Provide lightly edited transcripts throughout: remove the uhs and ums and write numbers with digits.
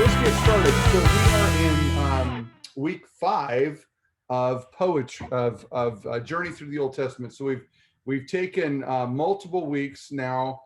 let's get started. So we are in week 5 of poetry of Journey Through the Old Testament. So we've taken multiple weeks now,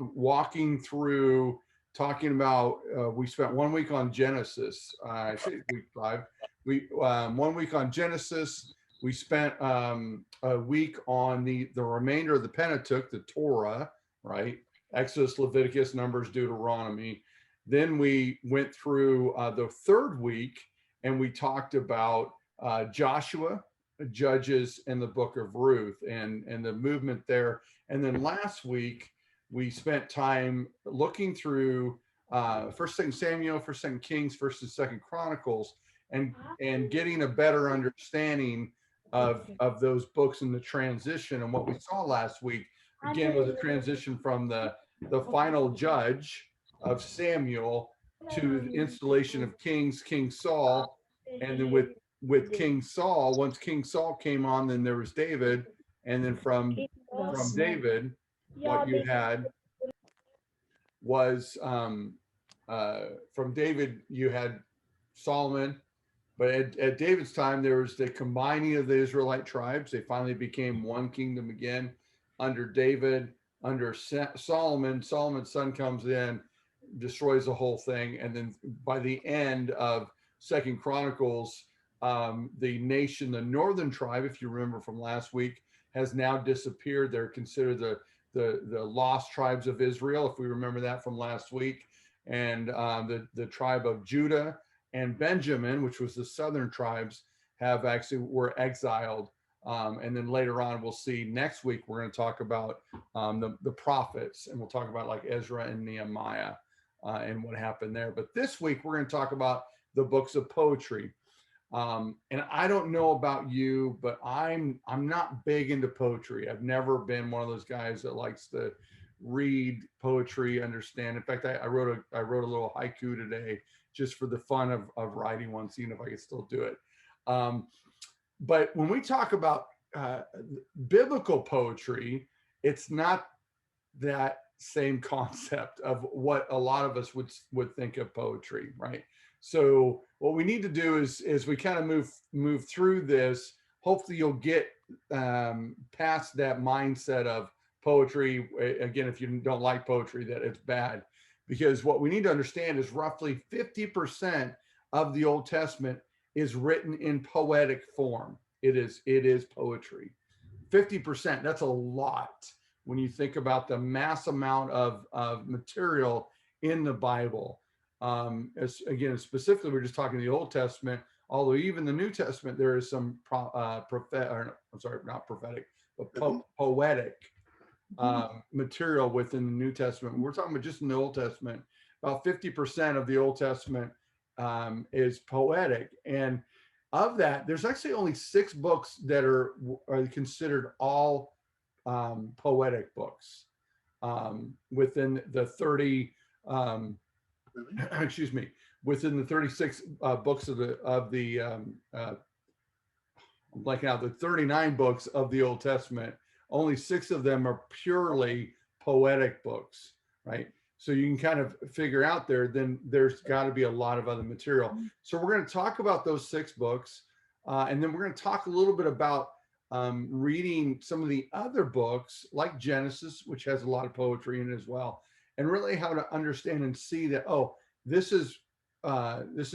walking through, talking about. We spent 1 week on Genesis. I say week 5. We 1 week on Genesis. We spent a week on the remainder of the Pentateuch, the Torah, right? Exodus, Leviticus, Numbers, Deuteronomy. Then we went through the third week and we talked about Joshua, Judges, and the book of Ruth and the movement there. And then last week we spent time looking through 1st, 2nd Samuel, 1st, 2nd Kings, 1st and 2nd Chronicles, and getting a better understanding of those books in the transition. And what we saw last week again was a transition from the final judge of Samuel to the installation of kings, King Saul, and then with King Saul, once King Saul came on, then there was David, and then from David, what you had was from David you had Solomon, but at David's time there was the combining of the Israelite tribes. They finally became one kingdom again under David. Under Solomon, Solomon's son comes in, destroys the whole thing, and then by the end of 2nd Chronicles, the nation, the northern tribe, if you remember from last week, has now disappeared. They're considered the lost tribes of Israel, if we remember that from last week. And the tribe of Judah and Benjamin, which was the southern tribes, were exiled. And then later on, we'll see next week, we're going to talk about the prophets, and we'll talk about like Ezra and Nehemiah and what happened there. But this week, we're going to talk about the books of poetry. And I don't know about you, but I'm not big into poetry. I've never been one of those guys that likes to read poetry, understand. In fact, I wrote a little haiku today just for the fun of writing one, seeing if I could still do it. But when we talk about biblical poetry, it's not that same concept of what a lot of us would think of poetry, right? So what we need to do is we kind of move through this. Hopefully you'll get past that mindset of poetry. Again, if you don't like poetry, that it's bad. Because what we need to understand is roughly 50% of the Old Testament is written in poetic form. It is poetry. 50%, that's a lot when you think about the mass amount of material in the Bible. Again, specifically, we're just talking the Old Testament, although even the New Testament, there is some poetic material within the New Testament. We're talking about just in the Old Testament, about 50% of the Old Testament is poetic. And of that, there's actually only 6 books that are considered all poetic books within the 30 within the 36 books of the like now the 39 books of the Old Testament. Only 6 of them are purely poetic books, right? So you can kind of figure out then there's got to be a lot of other material. So we're going to talk about those 6 books, and then we're going to talk a little bit about reading some of the other books like Genesis, which has a lot of poetry in it as well, and really how to understand and see that, this is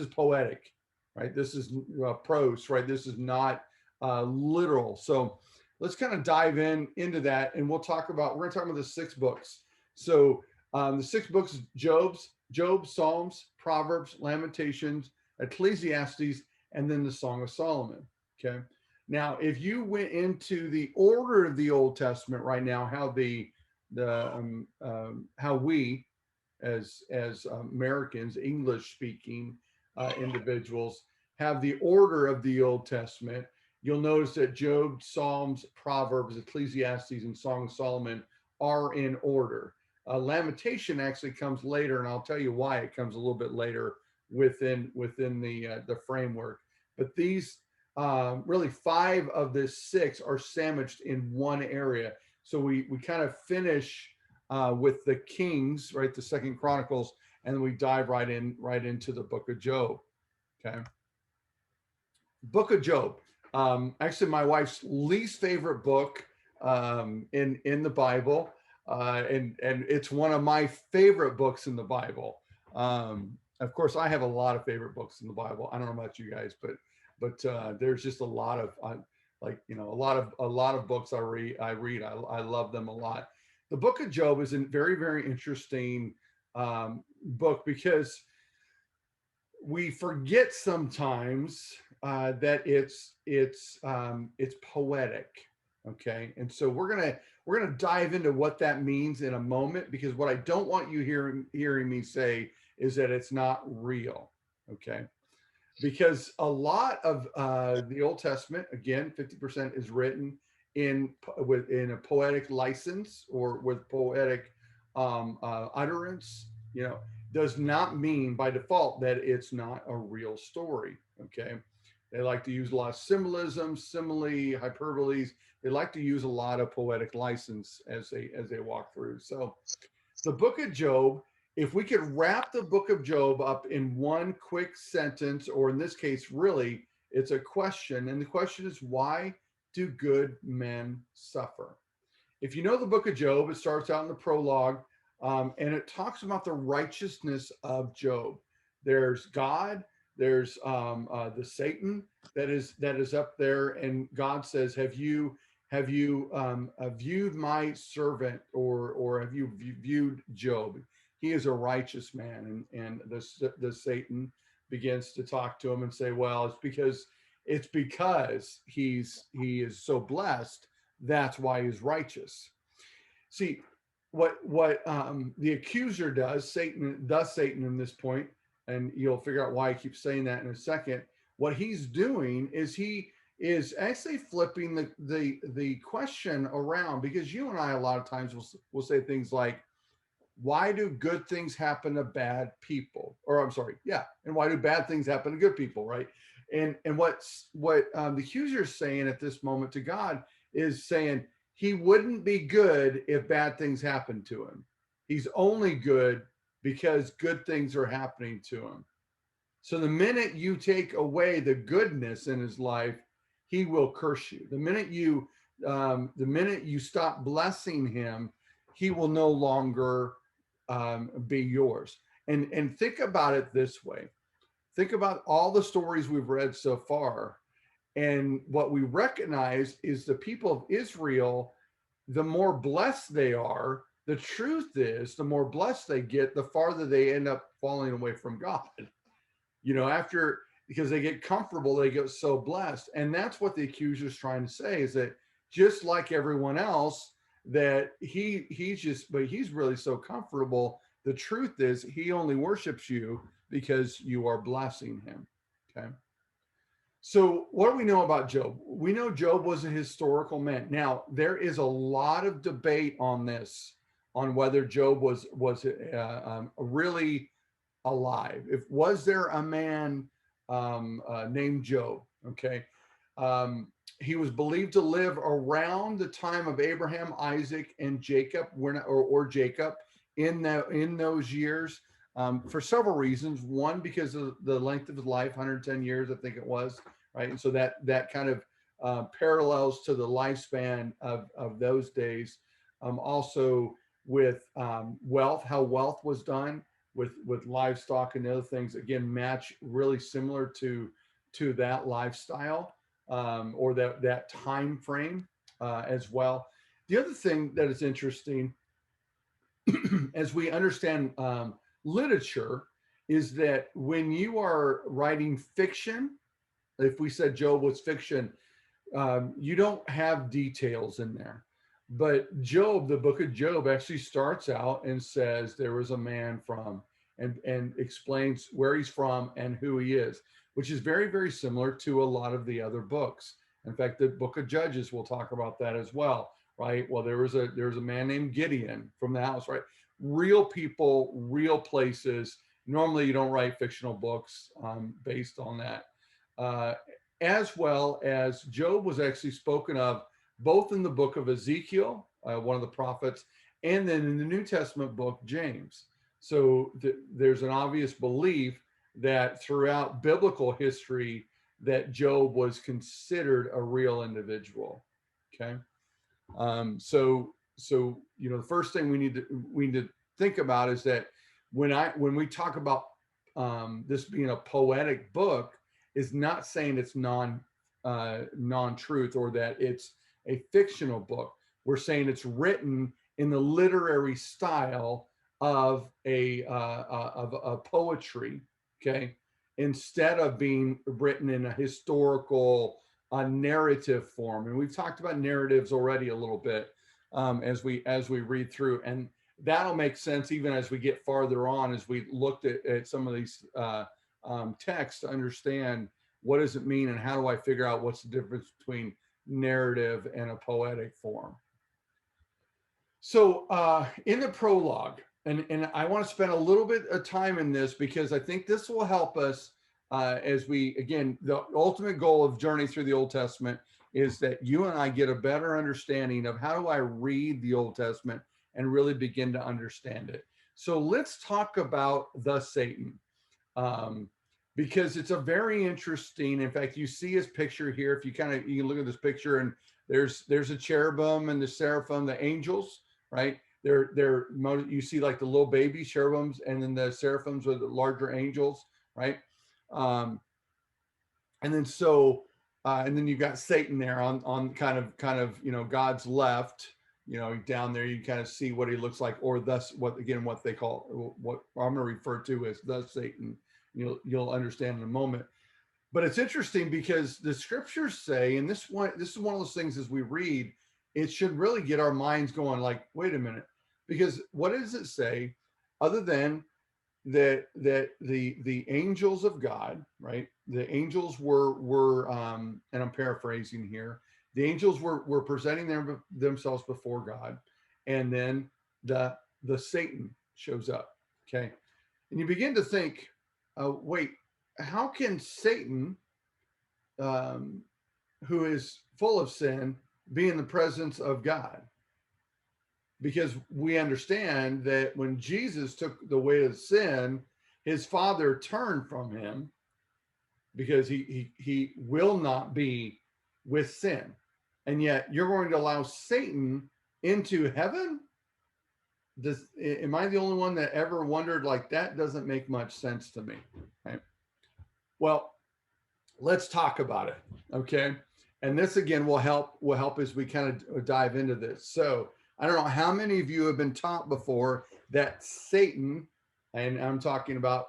poetic, right? This is prose, right? This is not literal. So let's kind of dive into that, and we're going to talk about the 6 books. So the 6 books: Job, Psalms, Proverbs, Lamentations, Ecclesiastes, and then the Song of Solomon. Okay. Now, if you went into the order of the Old Testament right now, how how we as Americans, English speaking individuals, have the order of the Old Testament, you'll notice that Job, Psalms, Proverbs, Ecclesiastes, and Song of Solomon are in order. Lamentation actually comes later, and I'll tell you why it comes a little bit later within the framework. But these really 5 of the 6 are sandwiched in one area. So we kind of finish with the Kings, right? The 2nd Chronicles, and we dive right into the book of Job. Okay. Book of Job. Actually, my wife's least favorite book in the Bible, and it's one of my favorite books in the Bible. Of course, I have a lot of favorite books in the Bible. I don't know about you guys, but there's just a lot of a lot of books I read. I love them a lot. The book of Job is a very, very interesting book, because we forget sometimes that it's poetic. Okay, and so we're gonna dive into what that means in a moment, because what I don't want you hearing me say is that it's not real. Okay, because a lot of the Old Testament, again, 50% is written in a poetic license or with poetic utterance. Does not mean by default that it's not a real story. Okay, they like to use a lot of symbolism, simile, hyperboles. They like to use a lot of poetic license as they walk through. So the book of Job, if we could wrap the book of Job up in one quick sentence, or in this case, really, it's a question. And the question is, why do good men suffer? If you know the book of Job, it starts out in the prologue, and it talks about the righteousness of Job. There's God, there's the Satan that is up there, and God says, "Have you viewed my servant, or have you viewed Job? He is a righteous man." And the Satan begins to talk to him and say, "Well, it's because he is so blessed. That's why he's righteous." See, what the accuser does, Satan in this point, and you'll figure out why I keep saying that in a second. What he's doing is he is actually flipping the question around, because you and I a lot of times will say things like, why do good things happen to bad people? Or I'm sorry, yeah, and why do bad things happen to good people, right? And what the accuser is saying at this moment to God is saying, he wouldn't be good if bad things happened to him. He's only good because good things are happening to him. So the minute you take away the goodness in his life, he will curse you. The minute you stop blessing him, he will no longer be yours. And think about it this way. Think about all the stories we've read so far. And what we recognize is the people of Israel, the more blessed they are, the truth is, the more blessed they get, the farther they end up falling away from God. Because they get comfortable, they get so blessed. And that's what the accuser is trying to say, is that just like everyone else, that he's really so comfortable. The truth is, he only worships you because you are blessing him. Okay. So what do we know about Job? We know Job was a historical man. Now, there is a lot of debate on this, on whether Job was really alive. Was there a man named Job? Okay. He was believed to live around the time of Abraham, Isaac, and Jacob, or Jacob, in those years, for several reasons. One, because of the length of his life, 110 years, I think it was, right? And so that kind of parallels to the lifespan of those days. Also with wealth, how wealth was done with livestock and other things, again, match really similar to that lifestyle, or that time frame as well. The other thing that is interesting as we understand literature is that when you are writing fiction, if we said Job was fiction, you don't have details in there. But Job, the book of Job, actually starts out and says there was a man from, and explains where he's from and who he is, which is very, very similar to a lot of the other books. In fact, the book of Judges will talk about that as well, right? Well, there was a man named Gideon from the house, right? Real people, real places. Normally, you don't write fictional books based on that. As well as Job was actually spoken of both in the book of Ezekiel, one of the prophets, and then in the New Testament book, James. So there's an obvious belief that throughout biblical history that Job was considered a real individual. Okay. So the first thing we need to think about is that when we talk about this being a poetic book, is not saying it's non-truth or that it's a fictional book. We're saying it's written in the literary style of a poetry, okay, instead of being written in a historical narrative form. And we've talked about narratives already a little bit as we read through, and that'll make sense even as we get farther on, as we looked at some of these texts to understand what does it mean and how do I figure out what's the difference between narrative and a poetic form. So in the prologue, and I want to spend a little bit of time in this because I think this will help us as we, again, the ultimate goal of Journey Through the Old Testament is that you and I get a better understanding of how do I read the Old Testament and really begin to understand it. So let's talk about the Satan, because it's a very interesting, in fact, you see his picture here. If you can look at this picture, and there's a cherubim and the seraphim, the angels, right? You see like the little baby cherubims, and then the seraphims are the larger angels, right? And then and then you've got Satan there on kind of God's left, down there. You kind of see what he looks like, or thus what they call, what I'm going to refer to as the Satan. You'll understand in a moment. But it's interesting because the scriptures say, and this is one of those things as we read, it should really get our minds going like, wait a minute, because what does it say other than that the angels of God, right? The angels were and I'm paraphrasing here, the angels were presenting themselves before God, and then the Satan shows up, okay? And you begin to think, wait, how can Satan, who is full of sin, be in the presence of God? Because we understand that when Jesus took the way of sin, his Father turned from him because he will not be with sin. And yet you're going to allow Satan into heaven? Am I the only one that ever wondered, like, that doesn't make much sense to me, right? Well, let's talk about it, okay? And this again will help as we kind of dive into this. So I don't know how many of you have been taught before that Satan, and I'm talking about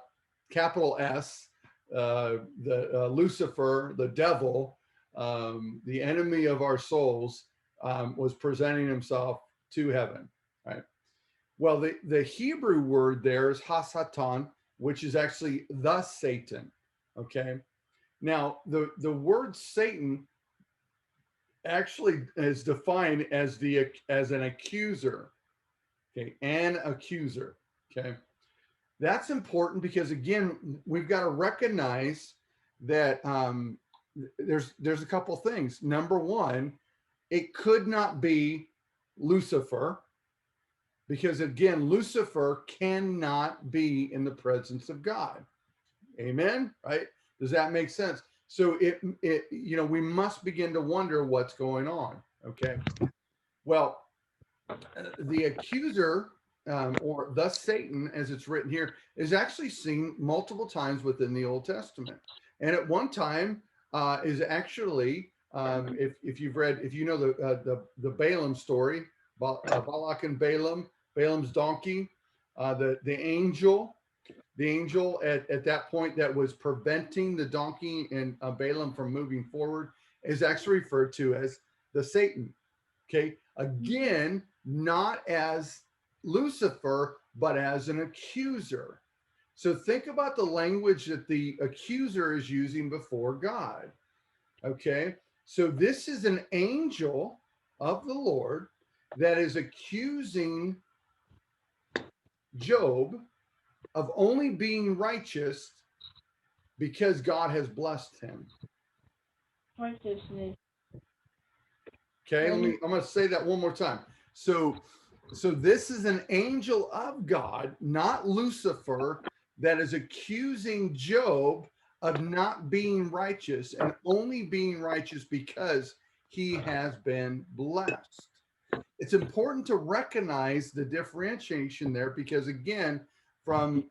capital S, Lucifer, the devil, the enemy of our souls, was presenting himself to heaven, right? Well, the Hebrew word there is Hassatan, which is actually the Satan, okay? Now, the word Satan actually is defined as an accuser, okay? An accuser, okay? That's important because, again, we've got to recognize that there's a couple things. Number one, it could not be Lucifer, because, again, Lucifer cannot be in the presence of God. Amen, right? Does that make sense? So we must begin to wonder what's going on, okay? Well, the accuser, or thus Satan, as it's written here, is actually seen multiple times within the Old Testament. And at one time is actually, if you know the Balaam story, Balak and Balaam's donkey, the angel at that point that was preventing the donkey and Balaam from moving forward is actually referred to as the Satan. Okay, again, not as Lucifer, but as an accuser. So think about the language that the accuser is using before God. Okay, so this is an angel of the Lord that is accusing Job of only being righteous because God has blessed him. Righteousness. Okay, I'm going to say that one more time. So So this is an angel of God, not Lucifer, that is accusing Job of not being righteous and only being righteous because he has been blessed. It's important to recognize the differentiation there, because again, from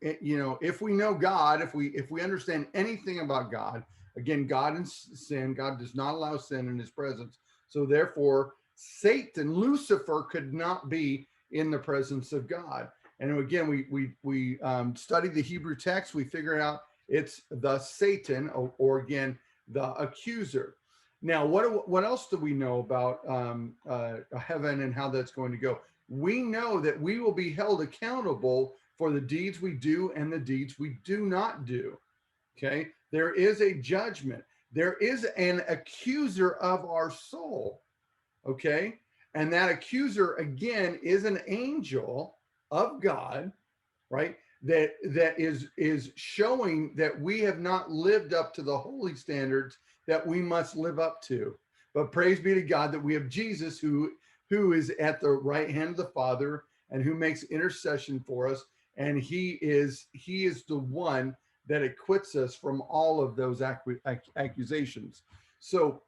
if we know God, if we understand anything about God, again, God and sin, God does not allow sin in his presence. So therefore, Satan, Lucifer, could not be in the presence of God. And again, we study the Hebrew text, we figure out it's the Satan, or again, the accuser. Now, what else do we know about heaven and how that's going to go? We know that we will be held accountable for the deeds we do and the deeds we do not do. Okay, there is a judgment. There is an accuser of our soul. Okay, and that accuser again is an angel of God, right? That is showing that we have not lived up to the holy standards that we must live up to. But praise be to God that we have Jesus who is at the right hand of the Father and who makes intercession for us, and he is the one that acquits us from all of those accusations. So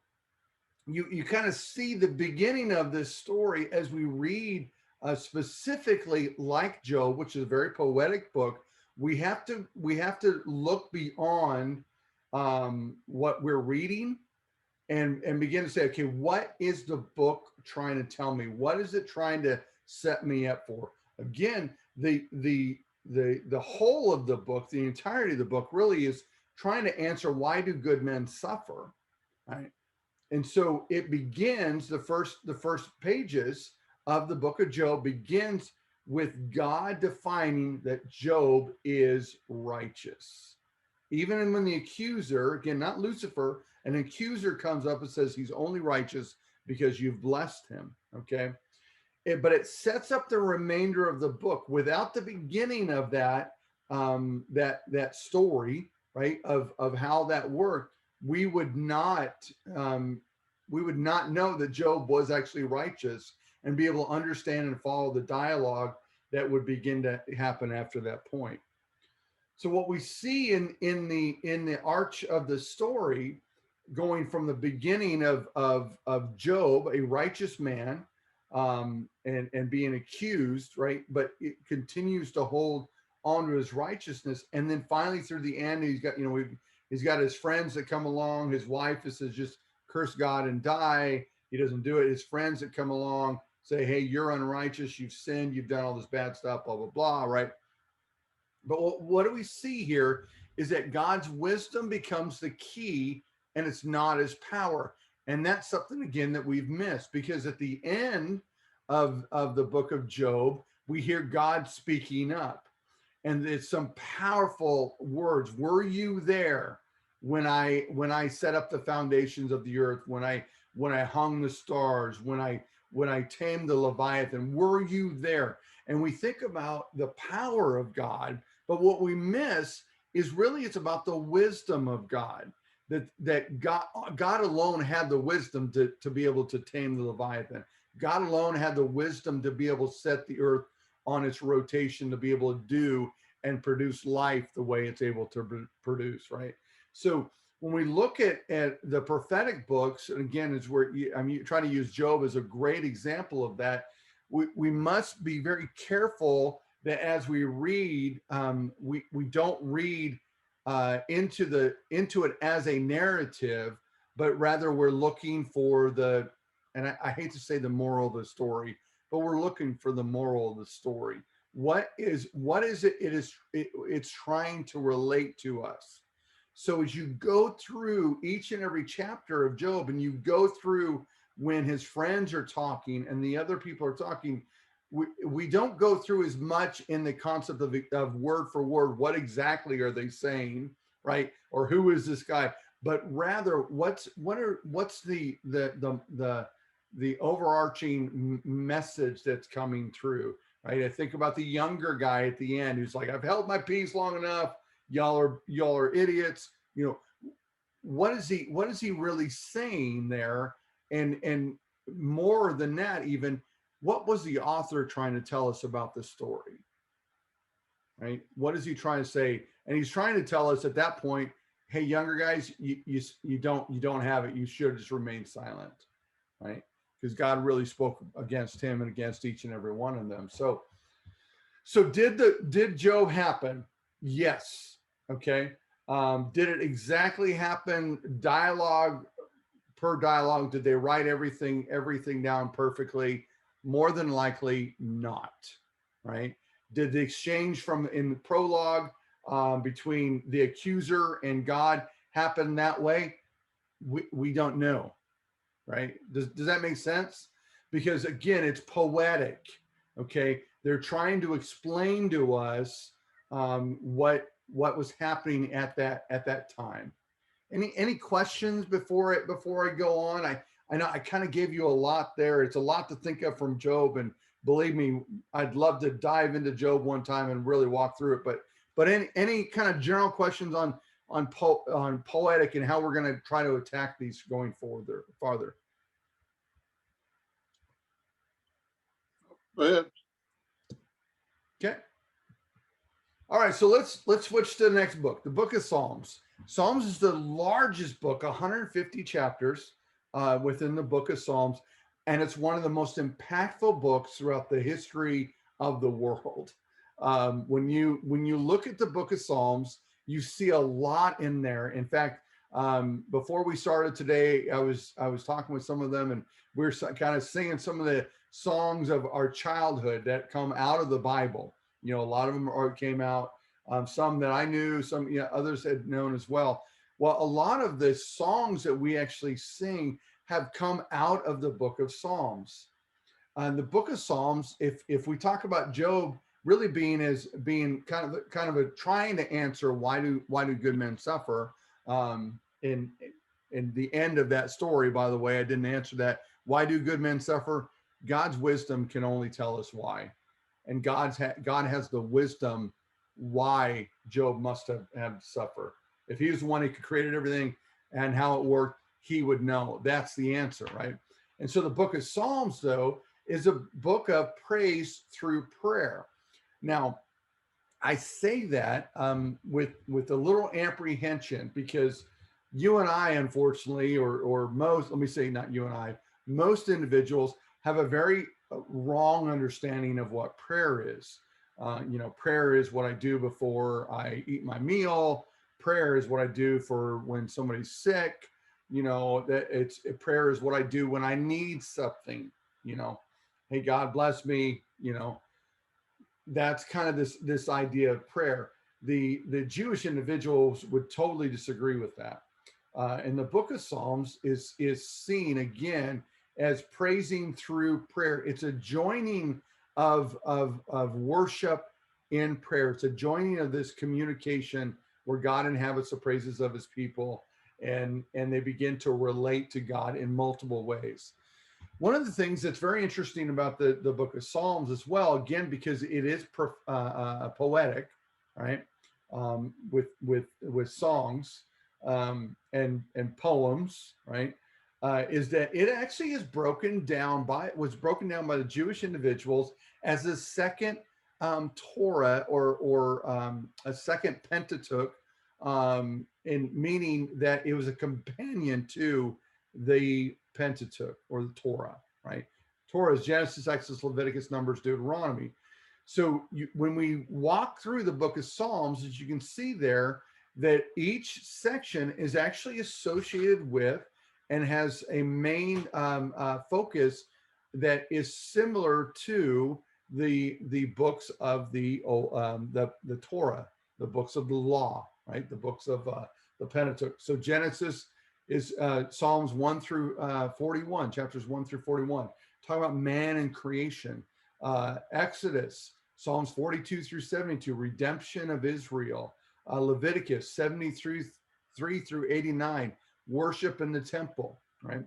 you kind of see the beginning of this story as we read specifically like Job, which is a very poetic book. We have to look beyond what we're reading and begin to say, okay, what is the book trying to tell me? What is it trying to set me up for? Again, the whole of the book, the entirety of the book, really is trying to answer, why do good men suffer, right? And so it begins, the first pages of the book of Job begins with God defining that Job is righteous. Even when the accuser, again, not Lucifer, an accuser comes up and says he's only righteous because you've blessed him. Okay. But it sets up the remainder of the book. Without the beginning of that, that story, right, of how that worked, we would not know that Job was actually righteous and be able to understand and follow the dialogue that would begin to happen after that point. So what we see in the arch of the story, going from the beginning of Job, a righteous man, and being accused, right? But it continues to hold on to his righteousness, and then finally through the end, he's got his friends that come along. His wife says, just curse God and die. He doesn't do it. His friends that come along say, hey, you're unrighteous, you've sinned, you've done all this bad stuff, blah blah blah, right? But what do we see here is that God's wisdom becomes the key, and it's not his power. And that's something, again, that we've missed, because at the end of the book of Job, we hear God speaking up. And it's some powerful words. Were you there when I set up the foundations of the earth, when I hung the stars, when I tamed the Leviathan? Were you there? And we think about the power of God, but what we miss is really it's about the wisdom of God. That God alone had the wisdom to be able to tame the Leviathan. God alone had the wisdom to be able to set the earth on its rotation, to be able to do and produce life the way it's able to produce, right? So when we look at the prophetic books, and again, is where I'm trying to use Job as a great example of that. We must be very careful that as we read, we don't read into it as a narrative, but rather we're looking for and I hate to say the moral of the story, but we're looking for the moral of the story. What is it's trying to relate to us. So as you go through each and every chapter of Job, and you go through when his friends are talking and the other people are talking, we don't go through as much in the concept of word for word, what exactly are they saying, right? Or who is this guy? But rather, what's the overarching message that's coming through, right? I think about the younger guy at the end who's like, I've held my peace long enough. Y'all are idiots. What is he really saying there? And more than that, even, what was the author trying to tell us about this story? Right? What is he trying to say? And he's trying to tell us at that point, hey, younger guys, you don't have it. You should just remain silent, right? Because God really spoke against him and against each and every one of them. So did Job happen? Yes. Okay. Did it exactly happen? Dialogue per dialogue? Did they write everything down perfectly? More than likely not. Right? Did the exchange from in the prologue between the accuser and God happen that way? We don't know. Right? Does that make sense? Because again, it's poetic. Okay, they're trying to explain to us what was happening at that time. Any questions before I go on? I know I kind of gave you a lot there. It's a lot to think of from Job, and believe me, I'd love to dive into Job one time and really walk through it. But any kind of general questions on poetic and how we're going to try to attack these going farther. Go ahead. Okay. All right, so let's switch to the next book, the Book of Psalms. Psalms is the largest book, 150 chapters within the Book of Psalms, and it's one of the most impactful books throughout the history of the world. When you look at the Book of Psalms, you see a lot in there. In fact, before we started today, I was talking with some of them, and we were kind of singing some of the songs of our childhood that come out of the Bible. A lot of them came out. Some that I knew, some others had known as well. Well, a lot of the songs that we actually sing have come out of the Book of Psalms. And the Book of Psalms, if we talk about Job really being kind of a trying to answer why do good men suffer. In the end of that story, by the way, I didn't answer that. Why do good men suffer? God's wisdom can only tell us why. And God has the wisdom why Job must have suffered. If he was the one who created everything and how it worked, he would know. That's the answer, right? And so the Book of Psalms, though, is a book of praise through prayer. Now, I say that with a little apprehension, because you and I, unfortunately, or most, let me say not you and I, most individuals have a very wrong understanding of what prayer is. Prayer is what I do before I eat my meal. Prayer is what I do for when somebody's sick. Prayer is what I do when I need something. Hey, God bless me. That's kind of this idea of prayer. The Jewish individuals would totally disagree with that. And the Book of Psalms is seen again as praising through prayer. It's a joining of worship in prayer. It's a joining of this communication where God inhabits the praises of his people, and they begin to relate to God in multiple ways. One of the things that's very interesting about the Book of Psalms as well, again, because it is poetic, right? With songs and poems, right? Is that it actually is was broken down by the Jewish individuals as a second Torah or a second Pentateuch, in meaning that it was a companion to the Pentateuch or the Torah, right? Torah is Genesis, Exodus, Leviticus, Numbers, Deuteronomy. So when we walk through the Book of Psalms, as you can see there, that each section is actually associated with and has a main focus that is similar to the books of the Torah, the books of the law, right? The books of the Pentateuch. So Genesis is Psalms 1 through 41, chapters 1 through 41, talk about man and creation. Exodus, Psalms 42 through 72, redemption of Israel. Leviticus 73 through 89, worship in the temple, right?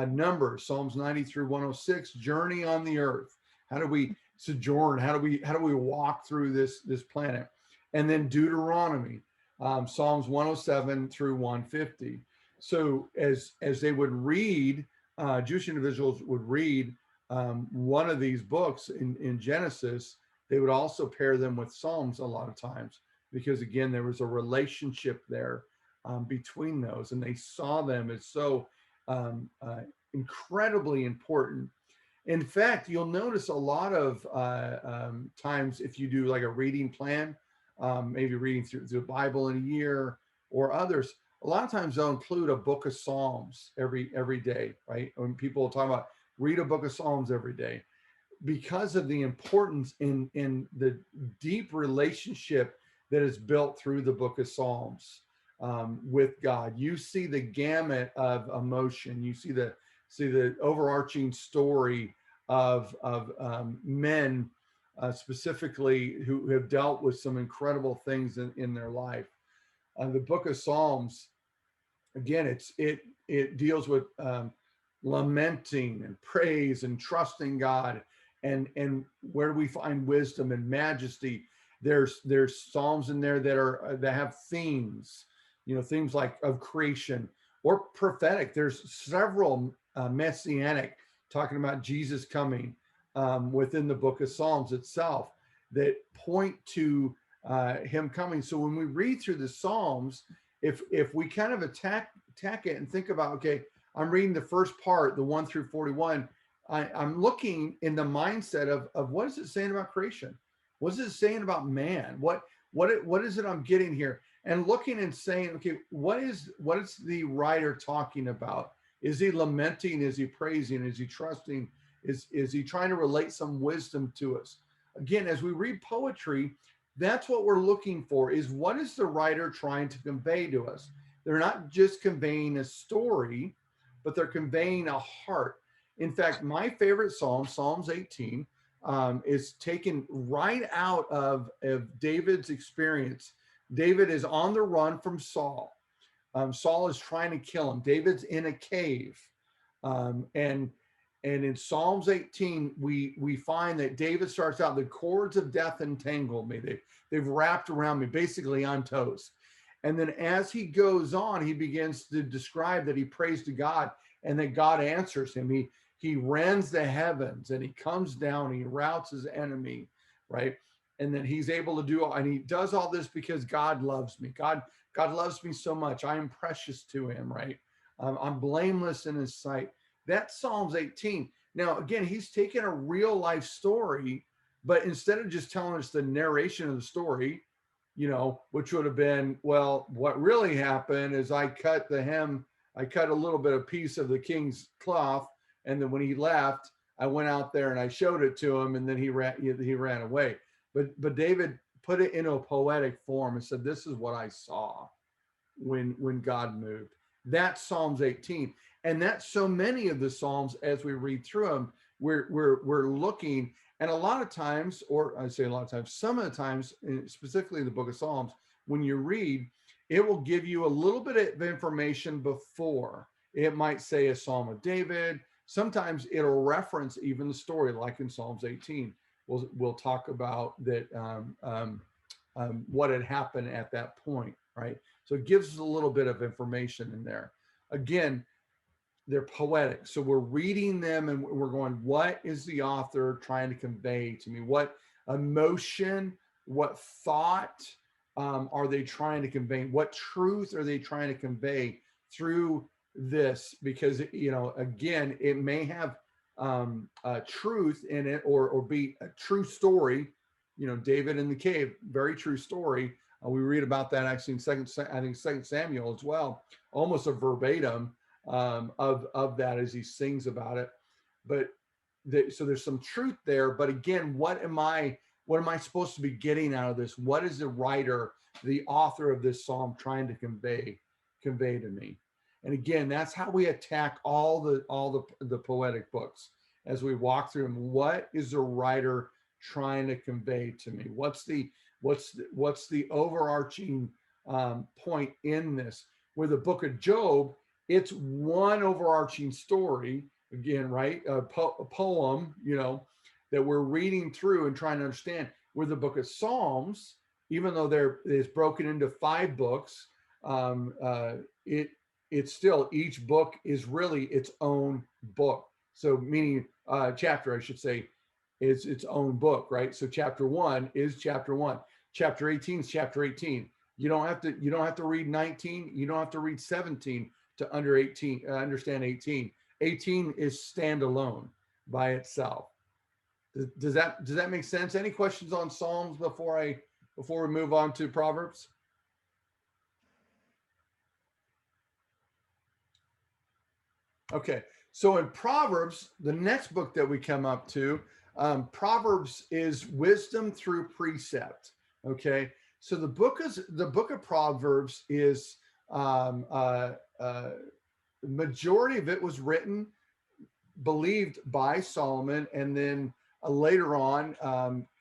Numbers, Psalms 90 through 106, journey on the earth. How do we sojourn? How do we walk through this planet? And then Deuteronomy, Psalms 107 through 150. So as they would read, Jewish individuals would read one of these books in Genesis, they would also pair them with Psalms a lot of times, because again, there was a relationship there between those, and they saw them as so incredibly important. In fact, you'll notice a lot of times if you do like a reading plan, maybe reading through the Bible in a year or others, a lot of times they'll include a book of Psalms every day, right? When people talk about read a book of Psalms every day, because of the importance in the deep relationship that is built through the book of Psalms with God. You see the gamut of emotion. You see the overarching story of men specifically who have dealt with some incredible things in their life. The book of Psalms, again, it deals with lamenting and praise and trusting God, and where we find wisdom and majesty. There's psalms in there that have themes, themes like of creation or prophetic. There's several messianic, talking about Jesus coming within the book of Psalms itself, that point to him coming. So when we read through the Psalms, if we kind of attack it and think about, okay, I'm reading the first part, the 1 through 41. I'm looking in the mindset of what is it saying about creation? What is it saying about man? What is it I'm getting here? And looking and saying, okay, what is the writer talking about? Is he lamenting? Is he praising? Is he trusting? Is he trying to relate some wisdom to us? Again, as we read poetry, that's what we're looking for, is what is the writer trying to convey to us? They're not just conveying a story, but they're conveying a heart. In fact, my favorite psalm, Psalms 18, is taken right out of David's experience. David is on the run from Saul. Saul is trying to kill him. David's in a cave. And in Psalms 18, we find that David starts out, the cords of death entangled me. They've wrapped around me. Basically, I'm toast. And then as he goes on, he begins to describe that he prays to God and that God answers him. He rends the heavens and he comes down, he routs his enemy, right? And then he's able to do, and he does all this because God loves me. God loves me so much. I am precious to him, right? I'm blameless in his sight. That's Psalms 18. Now, again, he's taken a real life story, but instead of just telling us the narration of the story, which would have been, well, what really happened is I cut a little bit of piece of the king's cloth, and then when he left, I went out there and I showed it to him, and then he ran away. But David put it in a poetic form and said, this is what I saw when God moved. That's Psalms 18. And that's so many of the Psalms as we read through them, we're looking, and a lot of times, or I say a lot of times, some of the times, specifically in the book of Psalms, when you read, it will give you a little bit of information before. It might say a Psalm of David. Sometimes it'll reference even the story, like in Psalms 18. We'll talk about that, what had happened at that point, right? So it gives us a little bit of information in there. Again, they're poetic. So we're reading them and we're going, what is the author trying to convey to me? What emotion, what thought are they trying to convey? What truth are they trying to convey through this? Because, again, it may have truth in it or be a true story. David in the cave, very true story. We read about that actually in Second Samuel as well, almost a verbatim of that as he sings about it. But so there's some truth there. But again, what am I supposed to be getting out of this? What is the writer, the author of this psalm trying to convey to me? And again, that's how we attack all the poetic books as we walk through them. What is the writer trying to convey to me? What's the overarching point in this? Where the book of Job, it's one overarching story, again, right? A poem, that we're reading through and trying to understand. Where the book of Psalms, even though it's broken into 5 books, it's still, each book is really its own book. So meaning chapter, I should say, is its own book, right? So chapter 1 is chapter 1. Chapter 18 is chapter 18. You don't have to read 19. You don't have to read 17 to understand 18. 18 is standalone by itself. Does that make sense? Any questions on Psalms before we move on to Proverbs? Okay, so in Proverbs, the next book that we come up to, Proverbs is wisdom through precept. Okay, so the book of Proverbs is majority of it was written, believed by Solomon, and then later on,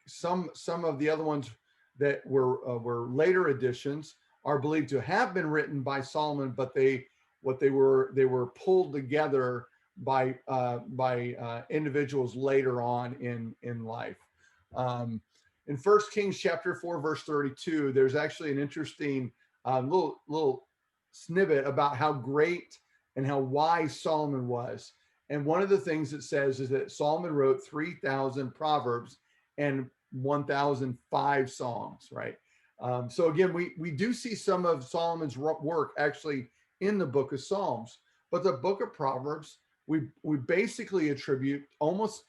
some of the other ones that were later editions are believed to have been written by Solomon, but they were pulled together by individuals later on in life. In 1 Kings chapter 4 verse 32, there's actually an interesting little snippet about how great and how wise Solomon was. And one of the things it says is that Solomon wrote 3,000 proverbs and 1,005 songs, right? So again, we do see some of Solomon's work actually in the book of Psalms, but the book of Proverbs, we basically attribute almost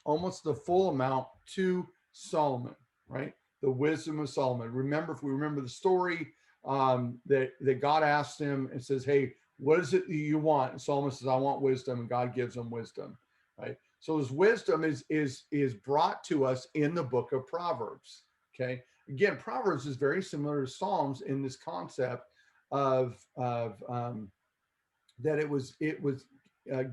the full amount to Solomon, right? The wisdom of Solomon. If we remember the story, that God asked him and says, hey, what is it that you want? And Solomon says, I want wisdom, and God gives him wisdom, right? So his wisdom is brought to us in the book of Proverbs. Okay. Again, Proverbs is very similar to Psalms in this concept of that it was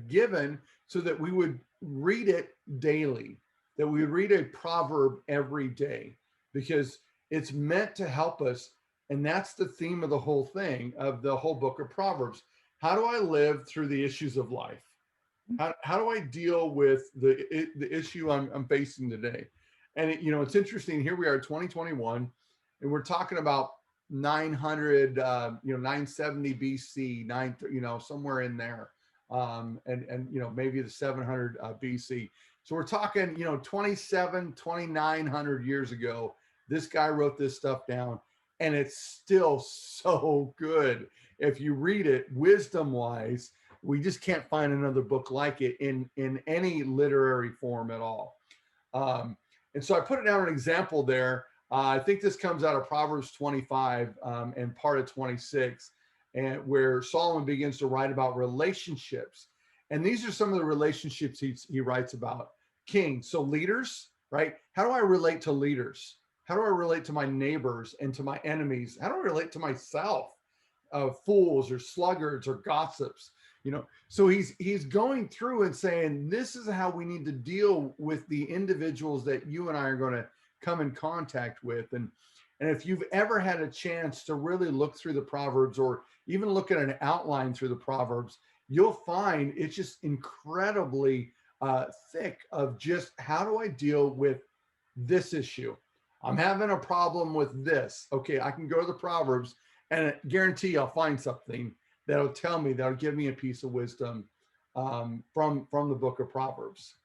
given so that we would read it daily, that we would read a proverb every day, because it's meant to help us. And that's the theme of the whole thing, of the whole book of Proverbs. How do I live through the issues of life? How do I deal with the issue I'm facing today? And it's interesting. Here we are, 2021, and we're talking about 900, 970 BC, somewhere in there, and maybe the 700 BC. So we're talking, 2,900 years ago. This guy wrote this stuff down, and it's still so good. If you read it wisdom-wise, we just can't find another book like it in any literary form at all. And so I put it down an example there. I think this comes out of Proverbs 25 and part of 26, and where Solomon begins to write about relationships. And these are some of the relationships he writes about. Kings, so leaders, right? How do I relate to leaders? How do I relate to my neighbors and to my enemies? How do I relate to myself? Fools or sluggards or gossips, So he's going through and saying, this is how we need to deal with the individuals that you and I are going to come in contact with. And if you've ever had a chance to really look through the Proverbs, or even look at an outline through the Proverbs, you'll find it's just incredibly thick of just, how do I deal with this issue? I'm having a problem with this. Okay, I can go to the Proverbs, and I guarantee I'll find something that'll tell me, that'll give me a piece of wisdom from the book of Proverbs.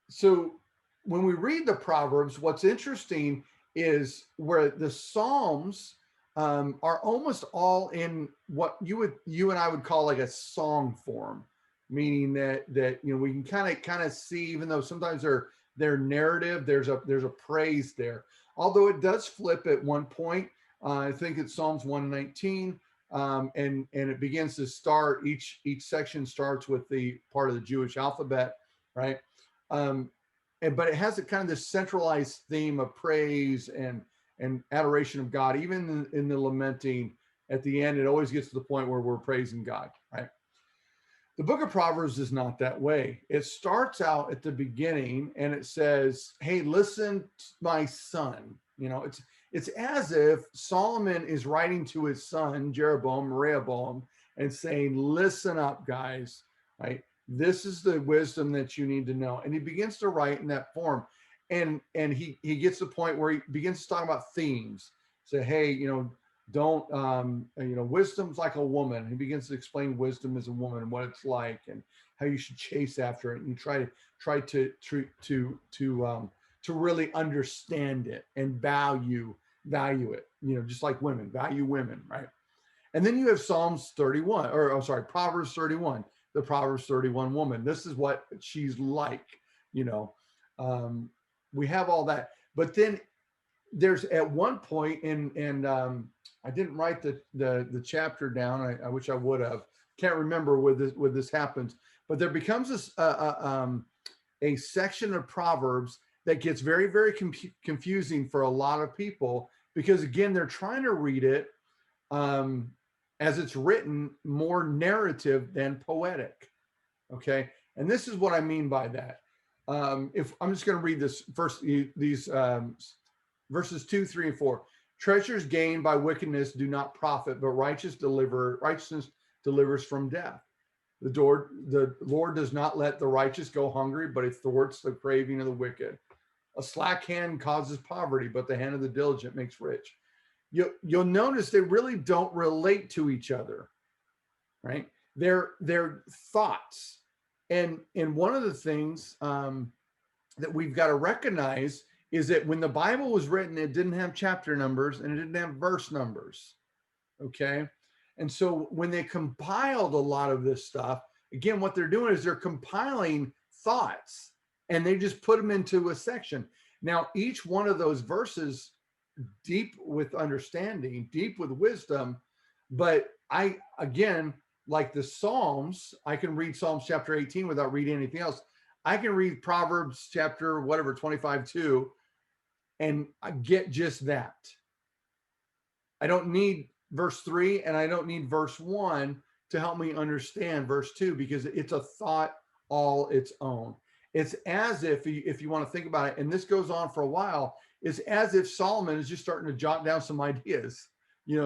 So when we read the Proverbs, what's interesting is where the Psalms are almost all in what you and I would call like a song form, meaning that we can kind of see, even though sometimes they're narrative, there's a praise there. Although it does flip at one point, I think it's Psalms 119, and it begins to start, each section starts with the part of the Jewish alphabet, right? But it has a kind of this centralized theme of praise and adoration of God. Even in the lamenting at the end, it always gets to the point where we're praising God, right? The book of Proverbs is not that way. It starts out at the beginning and it says, hey, listen, my son. It's as if Solomon is writing to his son, Rehoboam, and saying, listen up, guys, right? This is the wisdom that you need to know. And he begins to write in that form. And he gets to the point where he begins to talk about themes. Say, hey, Don't wisdom's like a woman. He begins to explain wisdom as a woman and what it's like and how you should chase after it. And you try to really understand it and value it. Just like women value women, right? And then you have Psalms 31, or I'm sorry, Proverbs 31, the Proverbs 31 woman. This is what she's like, you know. Um, we have all that, but then there's at one point I didn't write the chapter down. I wish I would have. Can't remember where this happens, but there becomes a section of Proverbs that gets very, very confusing for a lot of people because again they're trying to read it um, as it's written, more narrative than poetic. Okay, and this is what I mean by that. If I'm just going to read this first, these verses 2, 3, and 4. Treasures gained by wickedness do not profit, but righteousness delivers from death. The Lord does not let the righteous go hungry, but it thwarts the craving of the wicked. A slack hand causes poverty, but the hand of the diligent makes rich. You'll notice they really don't relate to each other, right? They're thoughts, and one of the things that we've got to recognize is that when the Bible was written, it didn't have chapter numbers and it didn't have verse numbers. Okay. And so when they compiled a lot of this stuff, again, what they're doing is they're compiling thoughts and they just put them into a section. Now, each one of those verses, deep with understanding, deep with wisdom. But again, like the Psalms, I can read Psalms chapter 18 without reading anything else. I can read Proverbs chapter 25, 2, and I get just that. I don't need verse 3 and I don't need verse 1 to help me understand verse 2 because it's a thought all its own. It's as if you want to think about it, and this goes on for a while, it's as if Solomon is just starting to jot down some ideas,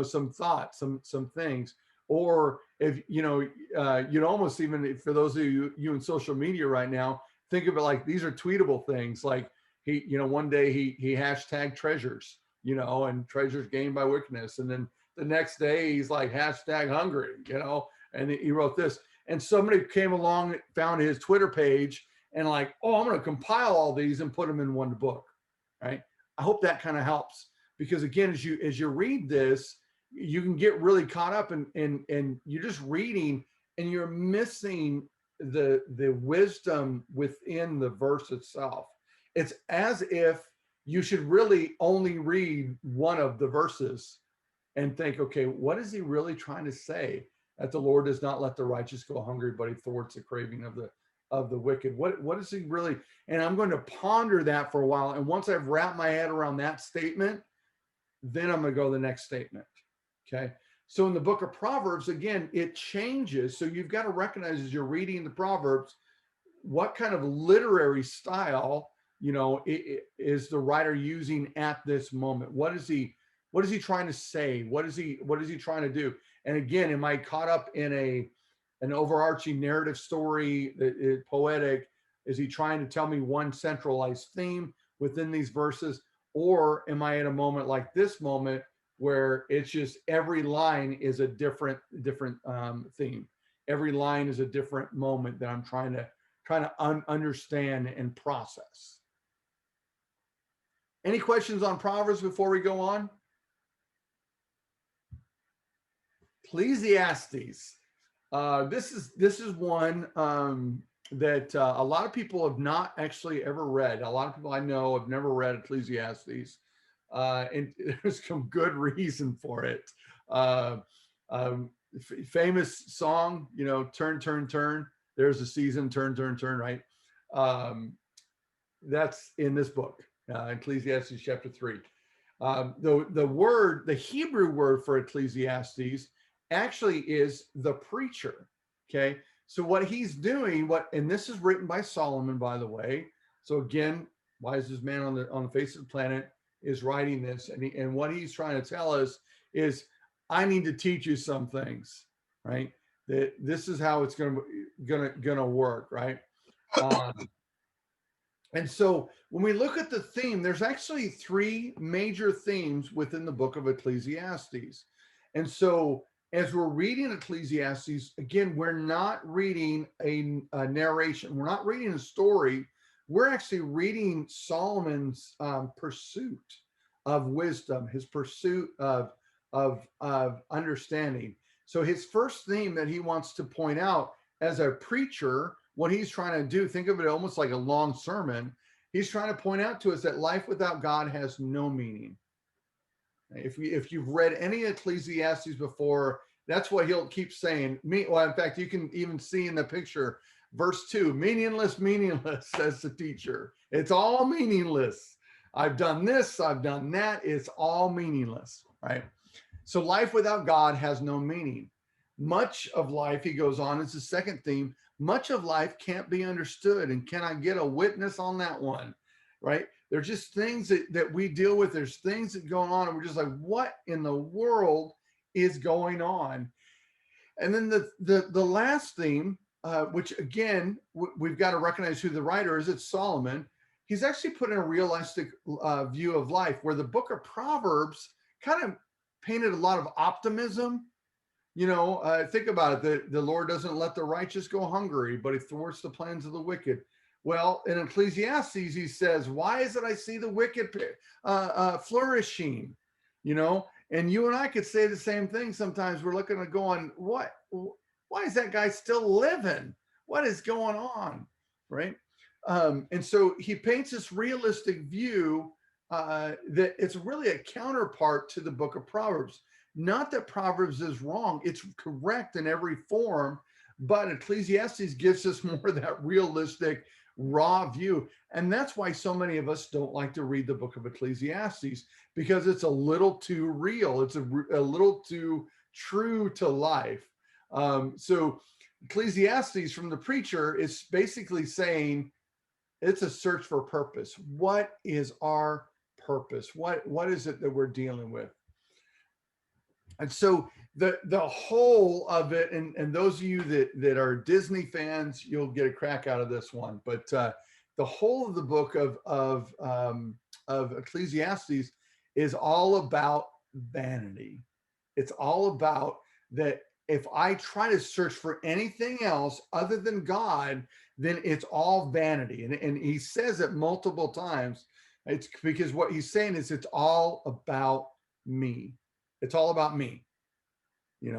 some thoughts, some things. Or if, you'd almost even, for those of you in social media right now, think of it like these are tweetable things. Like one day he hashtag treasures, and treasures gained by wickedness. And then the next day he's like hashtag hungry, and he wrote this. And somebody came along, found his Twitter page and like, oh, I'm going to compile all these and put them in one book. Right. I hope that kind of helps because again, as you read this, you can get really caught up and you're just reading and you're missing the wisdom within the verse itself. It's as if you should really only read one of the verses and think, okay, what is he really trying to say? That the Lord does not let the righteous go hungry, but he thwarts the craving of the wicked. What is he really? And I'm going to ponder that for a while. And once I've wrapped my head around that statement, then I'm going to go to the next statement. Okay. So in the book of Proverbs, again, it changes. So you've got to recognize as you're reading the Proverbs, what kind of literary style, is the writer using at this moment? What is he trying to say? What is he trying to do? And again, am I caught up in an overarching narrative story that is poetic? Is he trying to tell me one centralized theme within these verses? Or am I at a moment like this moment where it's just every line is a different theme? Every line is a different moment that I'm trying to understand and process. Any questions on Proverbs before we go on? Ecclesiastes. This is one that a lot of people have not actually ever read. A lot of people I know have never read Ecclesiastes, and there's some good reason for it. Famous song, turn, turn, turn. There's a season, turn, turn, turn, right? That's in this book, Ecclesiastes chapter 3. The Hebrew word for Ecclesiastes actually is the preacher. Okay. So what he's doing, and this is written by Solomon, by the way. So again, wisest man on the face of the planet is writing this. And what he's trying to tell us is, I need to teach you some things, right? That this is how it's going to work, right? And so when we look at the theme, there's actually three major themes within the book of Ecclesiastes. And so as we're reading Ecclesiastes, again, we're not reading a narration, we're not reading a story. We're actually reading Solomon's pursuit of wisdom, his pursuit of understanding. So his first theme that he wants to point out as a preacher, what he's trying to do, think of it almost like a long sermon. He's trying to point out to us that life without God has no meaning. If you've read any Ecclesiastes before, that's what he'll keep saying. Well, in fact, you can even see in the picture, verse 2, meaningless, meaningless, says the teacher. It's all meaningless. I've done this, I've done that. It's all meaningless, right? So life without God has no meaning. Much of life, he goes on, is the second theme. Much of life can't be understood. And can I get a witness on that one? Right? There's just things that we deal with. There's things that go on, and we're just like, what in the world is going on? And then the last theme, which again, we've got to recognize who the writer is. It's Solomon. He's actually put in a realistic view of life, where the book of Proverbs kind of painted a lot of optimism. Think about it. The Lord doesn't let the righteous go hungry, but he thwarts the plans of the wicked. Well, in Ecclesiastes, he says, why is it I see the wicked flourishing? And you and I could say the same thing. Sometimes we're looking at going, why is that guy still living? What is going on? Right. And so he paints this realistic view that it's really a counterpart to the book of Proverbs. Not that Proverbs is wrong, it's correct in every form, but Ecclesiastes gives us more of that realistic, raw view. And that's why so many of us don't like to read the book of Ecclesiastes, because it's a little too real. It's a little too true to life. So Ecclesiastes from the preacher is basically saying it's a search for purpose. What is our purpose? What is it that we're dealing with? And so the whole of it, and those of you that are Disney fans, you'll get a crack out of this one. But the whole of the book of Ecclesiastes is all about vanity. It's all about that. If I try to search for anything else other than God, then it's all vanity. And he says it multiple times. It's because what he's saying is it's all about me. It's all about me. It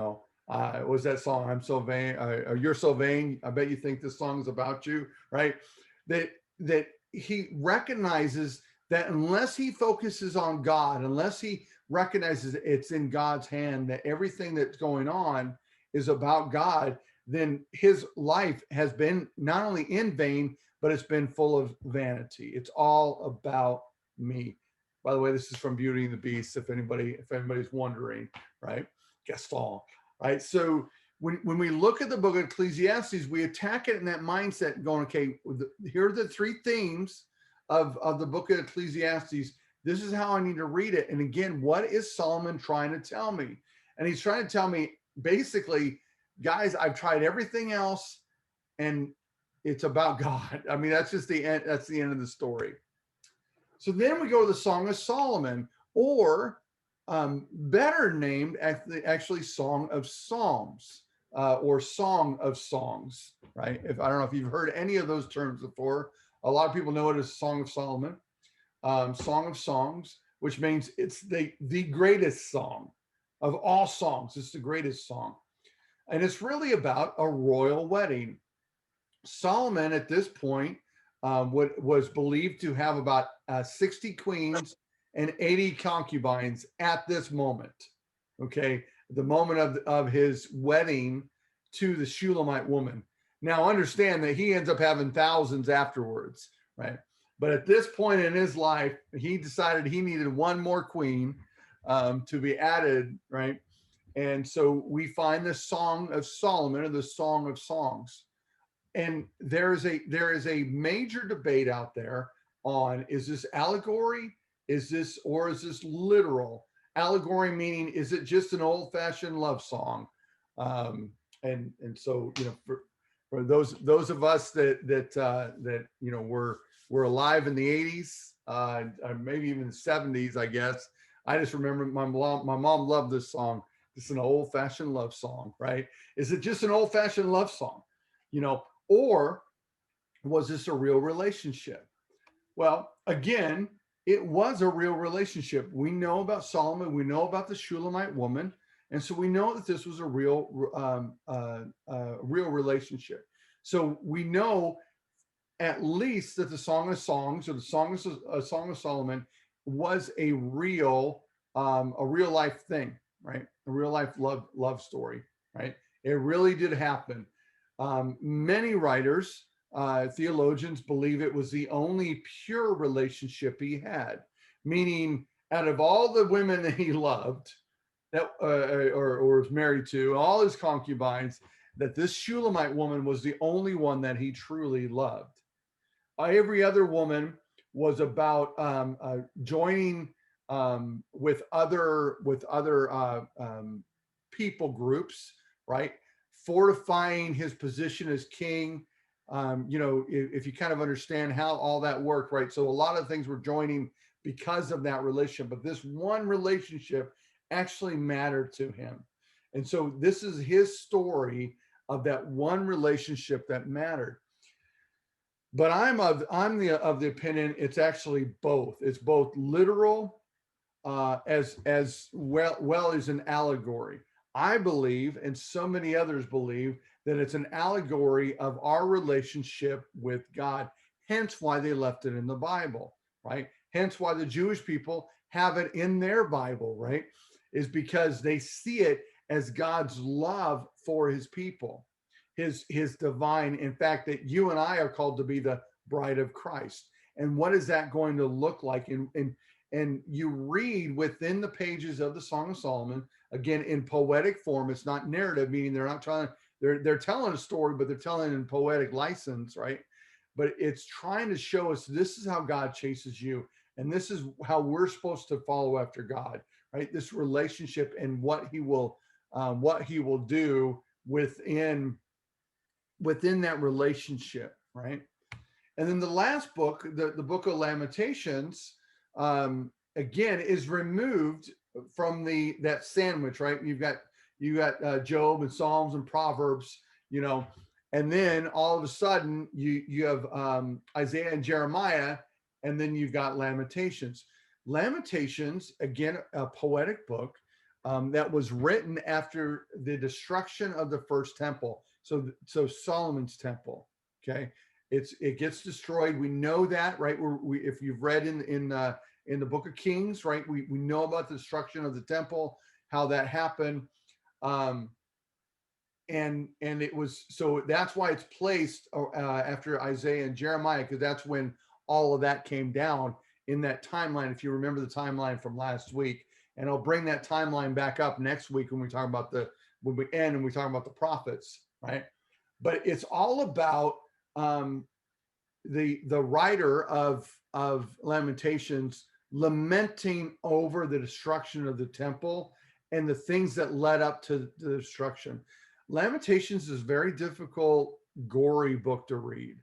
was that song, I'm so vain, you're so vain, I bet you think this song is about you, right? That he recognizes that unless he focuses on God, unless he recognizes it's in God's hand, that everything that's going on is about God, then his life has been not only in vain, but it's been full of vanity. It's all about me. By the way, this is from Beauty and the Beast, if anybody's wondering, right? Gaston, right? So when we look at the book of Ecclesiastes, we attack it in that mindset, going, okay, here are the three themes of the book of Ecclesiastes. This is how I need to read it. And again, what is Solomon trying to tell me? And he's trying to tell me, basically, guys, I've tried everything else, and it's about God. I mean, that's just the end. That's the end of the story. So then we go to the Song of Solomon, or better named actually Song of Psalms, or Song of Songs, right? I don't know if you've heard any of those terms before. A lot of people know it as Song of Solomon, Song of Songs, which means it's the greatest song of all songs. It's the greatest song. And it's really about a royal wedding. Solomon at this point was believed to have about 60 queens and 80 concubines at this moment. Okay, the moment of his wedding to the Shulamite woman. Now understand that he ends up having thousands afterwards, right? But at this point in his life, he decided he needed one more queen to be added, right? And so we find the Song of Solomon, or the Song of Songs. And there is a major debate out there on, is this allegory? Is this literal? Allegory meaning, is it just an old-fashioned love song? And so, for those of us that were alive in the 80s, maybe even the 70s, I guess. I just remember my mom loved this song. It's an old-fashioned love song, right? Is it just an old-fashioned love song, or was this a real relationship? Well, again, it was a real relationship. We know about Solomon. We know about the Shulamite woman, and so we know that this was a real relationship. So we know at least that the Song of Songs, or the Song of Solomon, was a real life thing, right? A real life love story, right? It really did happen. Many writers, theologians, believe it was the only pure relationship he had, meaning out of all the women that he loved, that or was married to, all his concubines, that this Shulamite woman was the only one that he truly loved. Every other woman was about joining with other people groups, right? Fortifying his position as king. If you kind of understand how all that worked, right? So a lot of things were joining because of that relationship, but this one relationship actually mattered to him. And so this is his story of that one relationship that mattered. But I'm of the opinion it's actually both. It's both literal as well as an allegory. I believe, and so many others believe, that it's an allegory of our relationship with God. Hence why they left it in the Bible, right? Hence why the Jewish people have it in their Bible, right? Is because they see it as God's love for his people, his divine. In fact, that you and I are called to be the bride of Christ. And what is that going to look like? And you read within the pages of the Song of Solomon, again, in poetic form. It's not narrative, meaning they're telling a story, but they're telling it in poetic license, right? But it's trying to show us this is how God chases you, and this is how we're supposed to follow after God, right? This relationship and what he will do within that relationship, right? And then the last book, the book of Lamentations, again, is removed from that sandwich, right? You got Job and Psalms and Proverbs, and then all of a sudden you have Isaiah and Jeremiah, and then you've got Lamentations. Lamentations, again, a poetic book that was written after the destruction of the first temple. So Solomon's temple, okay? It gets destroyed. We know that, right? If you've read in the book of Kings, right? We know about the destruction of the temple, how that happened, and it was, so that's why it's placed after Isaiah and Jeremiah, because that's when all of that came down in that timeline. If you remember the timeline from last week, and I'll bring that timeline back up next week when we talk about when we end and we talk about the prophets, right? But it's all about the writer of Lamentations lamenting over the destruction of the temple and the things that led up to the destruction. Lamentations is a very difficult, gory book to read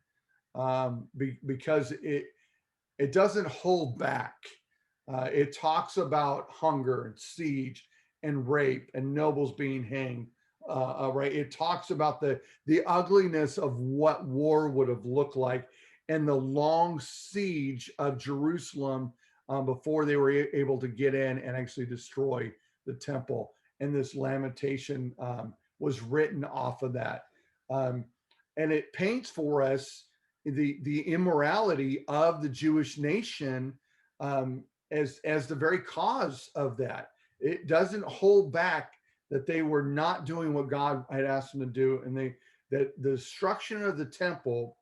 because it doesn't hold back. It talks about hunger and siege and rape and nobles being hanged. Right? It talks about the ugliness of what war would have looked like and the long siege of Jerusalem before they were able to get in and actually destroy the temple. And this lamentation was written off of that. And it paints for us the immorality of the Jewish nation as the very cause of that. It doesn't hold back that they were not doing what God had asked them to do, and that the destruction of the temple,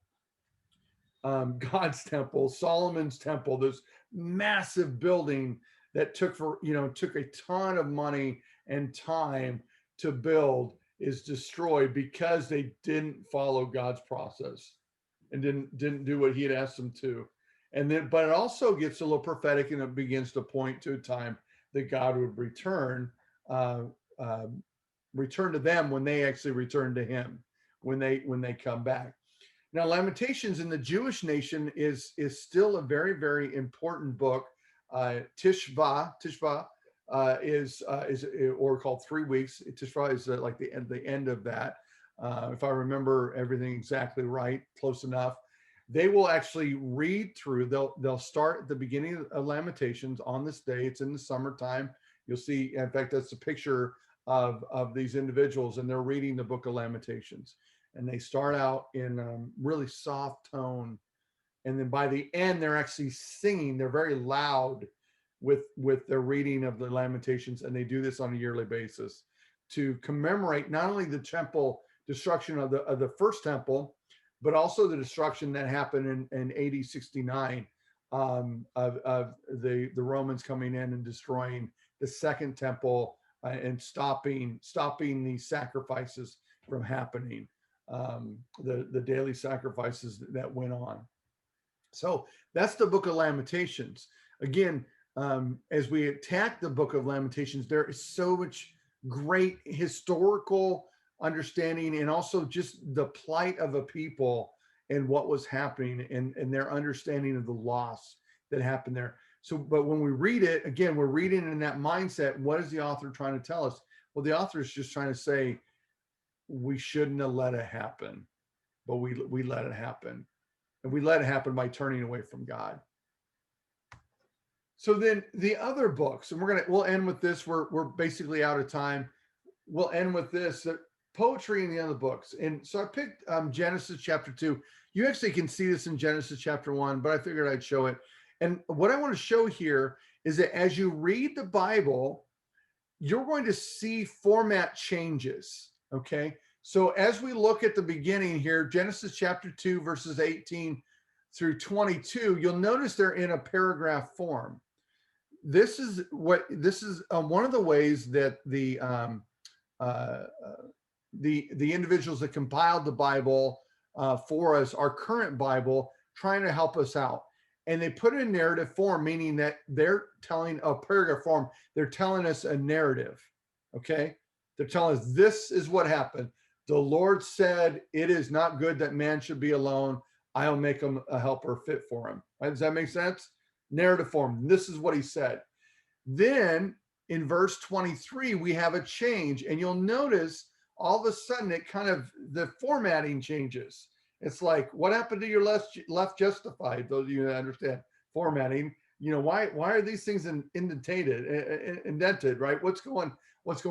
God's temple, Solomon's temple, this massive building that took a ton of money and time to build, is destroyed because they didn't follow God's process and didn't do what he had asked them to. And then, but it also gets a little prophetic, and it begins to point to a time that God would return to them when they actually return to him, when they come back. Now, Lamentations in the Jewish nation is still a very, very important book. Tishva is or called 3 weeks. Tishva is like the end of that. If I remember everything exactly right, close enough. They will actually read through. They'll start at the beginning of Lamentations on this day. It's in the summertime. You'll see. In fact, that's a picture of these individuals, and they're reading the book of Lamentations. And they start out in really soft tone, and then by the end, they're actually singing. They're very loud with their reading of the Lamentations, and they do this on a yearly basis to commemorate not only the temple destruction of the first temple, but also the destruction that happened in AD 69 of the Romans coming in and destroying the second temple and stopping these sacrifices from happening, the daily sacrifices that went on. So that's the book of Lamentations. Again, as we attack the book of Lamentations, there is so much great historical understanding, and also just the plight of a people and what was happening, and their understanding of the loss that happened there. So, but when we read it, again, we're reading in that mindset. What is the author trying to tell us? Well, the author is just trying to say, we shouldn't have let it happen, but we let it happen. And we let it happen by turning away from God. So then the other books, and we'll end with this. We're basically out of time. We'll end with this. Poetry in the other books. And so I picked Genesis chapter 2. You actually can see this in Genesis chapter 1, but I figured I'd show it. And what I want to show here is that as you read the Bible, you're going to see format changes. Okay. So as we look at the beginning here, Genesis chapter 2, verses 18 through 22, you'll notice they're in a paragraph form. This is one of the ways that the individuals that compiled the Bible for us, our current Bible, trying to help us out. And they put it in narrative form, meaning that they're telling a paragraph form. They're telling us a narrative. Okay. They're telling us this is what happened. The Lord said, it is not good that man should be alone. I'll make him a helper fit for him. Right? Does that make sense? Narrative form. This is what he said. Then in verse 23, we have a change, and you'll notice all of a sudden the formatting changes. It's like, what happened to your left justified? Those of you that understand formatting, why are these things indented, right? What's going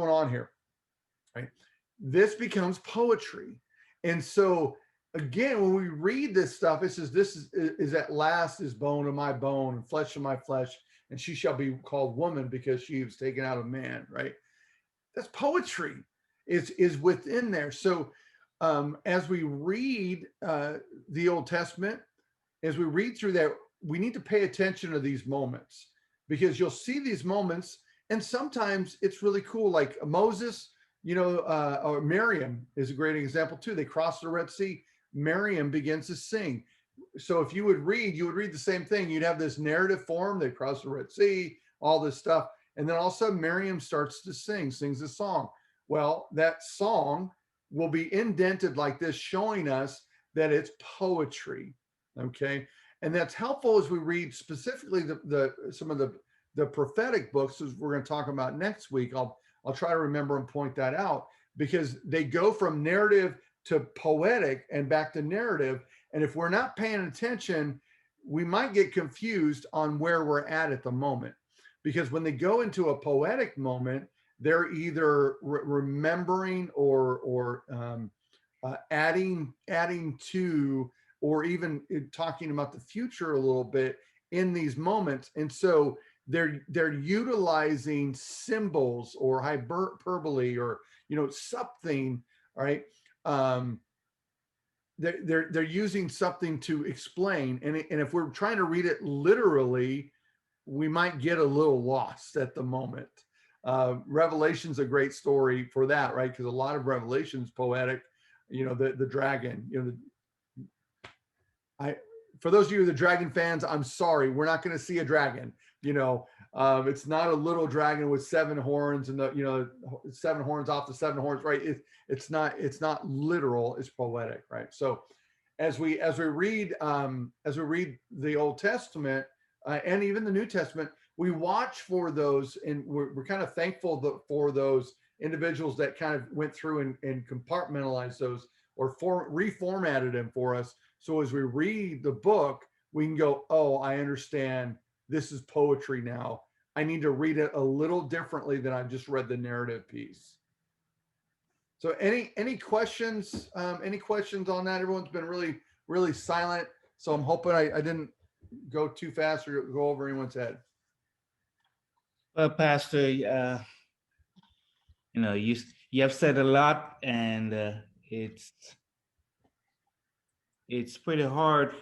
on here, right? This becomes poetry. And so again, when we read this stuff, it says, this is at last is bone of my bone and flesh of my flesh, and she shall be called woman because she was taken out of man, right? That's poetry is within there. So as we read the Old Testament, as we read through that, we need to pay attention to these moments, because you'll see these moments, and sometimes it's really cool. Like Moses, or Miriam is a great example too. They crossed the Red Sea. Miriam begins to sing. So if you would read the same thing. You'd have this narrative form. They crossed the Red Sea, all this stuff. And then all of a sudden Miriam starts to sings a song. Well, that song will be indented like this, showing us that it's poetry. Okay. And that's helpful as we read specifically some of the prophetic books, as we're going to talk about next week. I'll try to remember and point that out, because they go from narrative to poetic and back to narrative. And if we're not paying attention, we might get confused on where we're at the moment. Because when they go into a poetic moment, they're either remembering or adding to, or even talking about the future a little bit in these moments. And so they're utilizing symbols or hyperbole or something, right? They're using something to explain, and if we're trying to read it literally, we might get a little lost at the moment. Revelation's a great story for that, right? Because a lot of Revelation's poetic. The dragon. For those of you the dragon fans, I'm sorry, we're not going to see a dragon. It's not a little dragon with 7 horns and 7 horns off the 7 horns, right? It's not literal, it's poetic, right? So as we read the Old Testament and even the New Testament, we watch for those, and we're kind of thankful for those individuals that kind of went through and compartmentalized those or reformatted them for us. So as we read the book, we can go, oh, I understand. This is poetry now. I need to read it a little differently than I've just read the narrative piece. So any questions? Any questions on that? Everyone's been really silent. So I'm hoping I didn't go too fast or go over anyone's head. Well, Pastor, you have said a lot, and it's pretty hard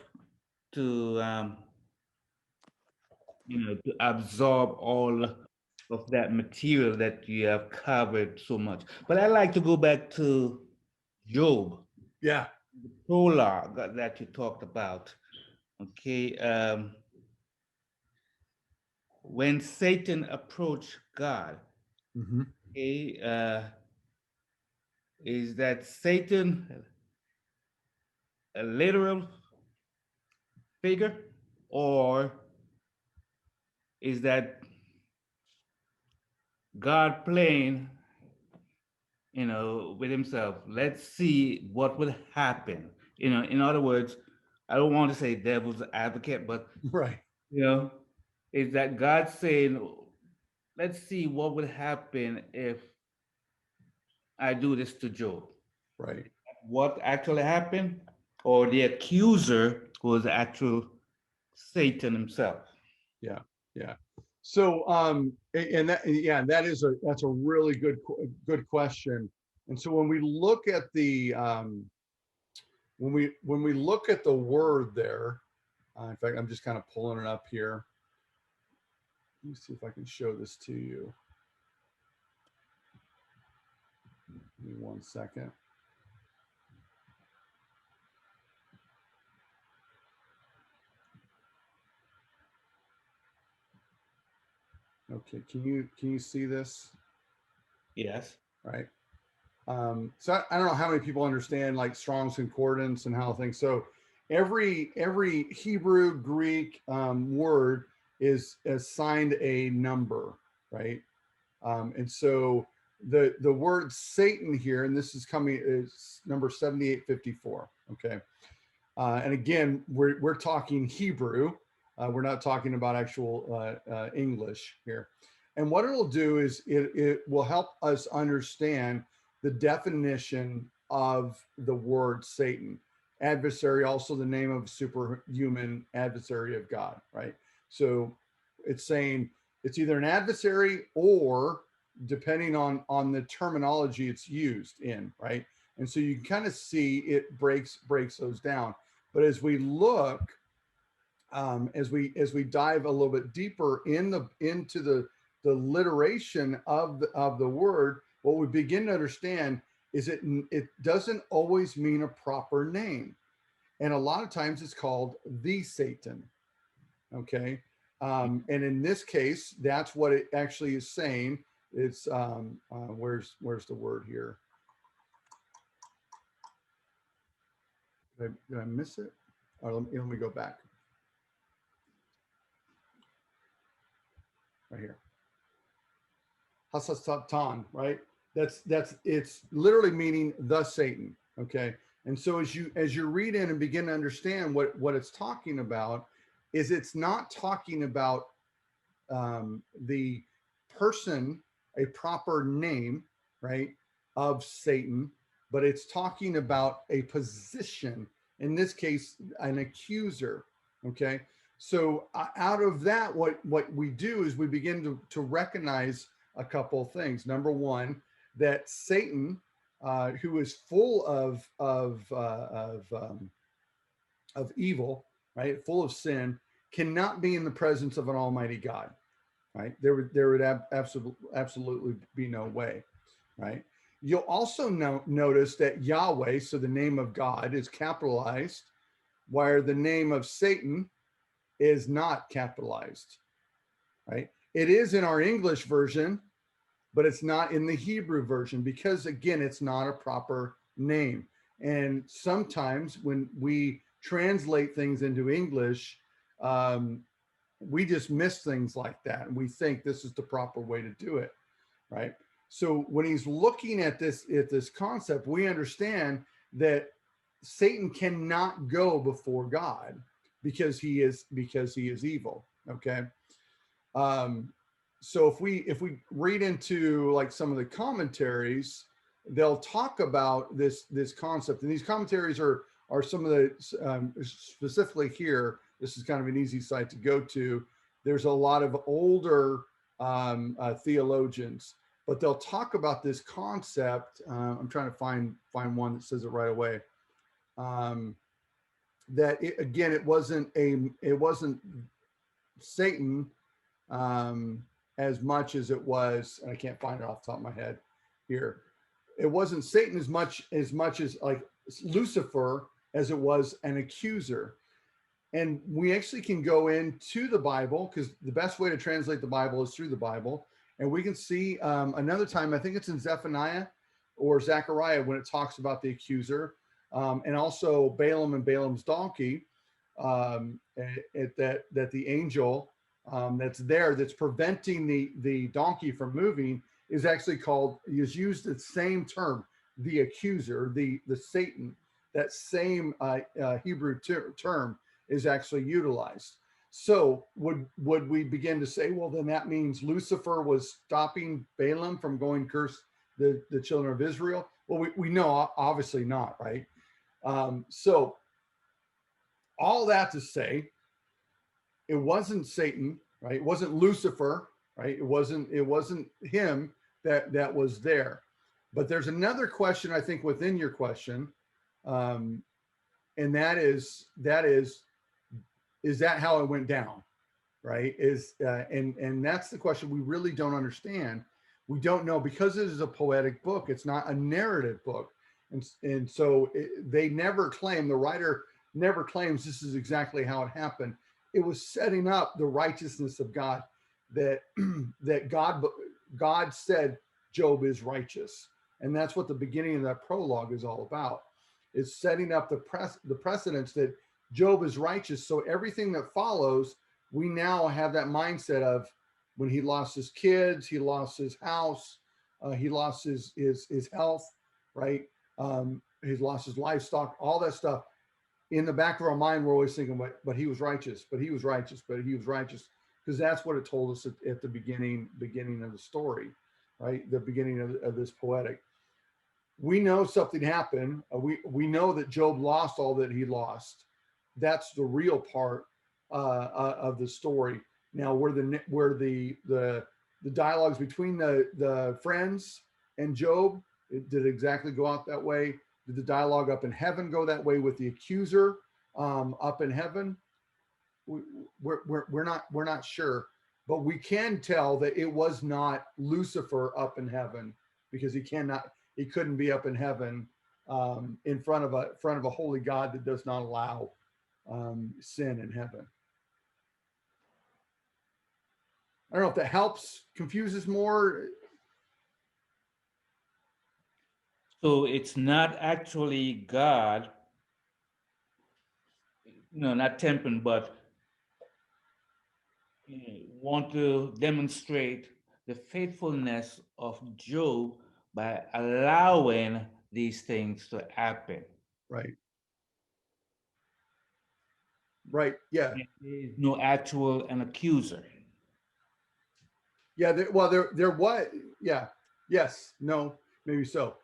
to to absorb all of that material that you have covered so much. But I'd like to go back to Job, Yeah. the prologue that you talked about. Okay, when Satan approached God, Mm-hmm. okay, is that Satan a literal figure, or is that God playing, with himself? Let's see what would happen. In other words, I don't want to say devil's advocate, but Right. Is that God saying, let's see what would happen if I do this to Job? Right. What actually happened? Or the accuser was actual Satan himself? Yeah. Yeah. So that's a really good question. And so when we look at the when we look at the word there, in fact, I'm just kind of pulling it up here. Let me see if I can show this to you. Give me 1 second. Okay, can you see this? Yes. Right. So I don't know how many people understand like Strong's Concordance and how things. So every Hebrew, Greek word is assigned a number, right? And so the word Satan here, and this is coming is number 7854. Okay, and again we're talking Hebrew. We're not talking about actual English here. And what it'll do is it will help us understand the definition of the word Satan. Adversary, also the name of superhuman adversary of God, right? So it's saying it's either an adversary or, depending on the terminology it's used in, right? And so you can kind of see it breaks those down. But as we look, as we dive a little bit deeper into the literation of the word, what we begin to understand is it doesn't always mean a proper name, and a lot of times it's called the Satan. Okay, and in this case, that's what it actually is saying. It's where's the word here? Did I miss it? Or let me go back. Right here. Hassatan, right? That's it's literally meaning the Satan. Okay. And so as you read in and begin to understand what it's talking about, is it's not talking about the person, a proper name, right, of Satan, but it's talking about a position, in this case, an accuser. Okay. So out of that, what we do is we begin to recognize a couple of things. Number one, that Satan, who is full of evil, right, full of sin, cannot be in the presence of an Almighty God, right? There would absolutely be no way, right? You'll also notice that Yahweh, so the name of God, is capitalized, while the name of Satan is not capitalized, right? It is in our English version, but it's not in the Hebrew version because, again, it's not a proper name. And sometimes when we translate things into English, we just miss things like that, and we think this is the proper way to do it, right? So when he's looking at this concept, we understand that Satan cannot go before God because he is evil. Okay. So if we read into like some of the commentaries, they'll talk about this concept, and these commentaries are some of the specifically here. This is kind of an easy site to go to. There's a lot of older theologians, but they'll talk about this concept. I'm trying to find one that says it right away. That again, it wasn't Satan as much as it was, and I can't find it off the top of my head here. It wasn't Satan as much as like Lucifer as it was an accuser. And we actually can go into the Bible, because the best way to translate the Bible is through the Bible. And we can see another time, I think it's in Zephaniah or Zechariah, when it talks about the accuser, and also Balaam and Balaam's donkey, that the angel that's there, that's preventing the donkey from moving, is actually is used the same term, the accuser, the Satan. That same Hebrew term is actually utilized. So would we begin to say, well, then that means Lucifer was stopping Balaam from going curse the children of Israel? Well, we know obviously not, right? So all that to say, it wasn't Satan, right? It wasn't Lucifer, right? It wasn't him that was there. But there's another question, I think, within your question, and that is that how it went down, right? And that's the question we really don't understand. We don't know, because it is a poetic book. It's not a narrative book, and so they never claim, the writer never claims this is exactly how it happened. It was setting up the righteousness of God, that that God said Job is righteous, and that's what the beginning of that prologue is all about. Is setting up the precedence that Job is righteous. So everything that follows, we now have that mindset of when he lost his kids, he lost his house, he lost his health, right? He's lost his livestock, all that stuff. In the back of our mind, we're always thinking, but he was righteous, but he was righteous, but he was righteous, because that's what it told us at the beginning of the story, right? The beginning of this poetic. We know something happened. We know that Job lost all that he lost. That's the real part of the story. Now, where the dialogues between the friends and Job, did it exactly go out that way? Did the dialogue up in heaven go that way with the accuser up in heaven? We're not sure, but we can tell that it was not Lucifer up in heaven, because he couldn't be up in heaven in front of a holy God that does not allow sin in heaven. I don't know if that helps, confuses more. So it's not actually God, not tempting, but want to demonstrate the faithfulness of Job by allowing these things to happen. Right. Right. Yeah. There is no actual an accuser. Yeah. There was. Yeah. Yes. No. Maybe so.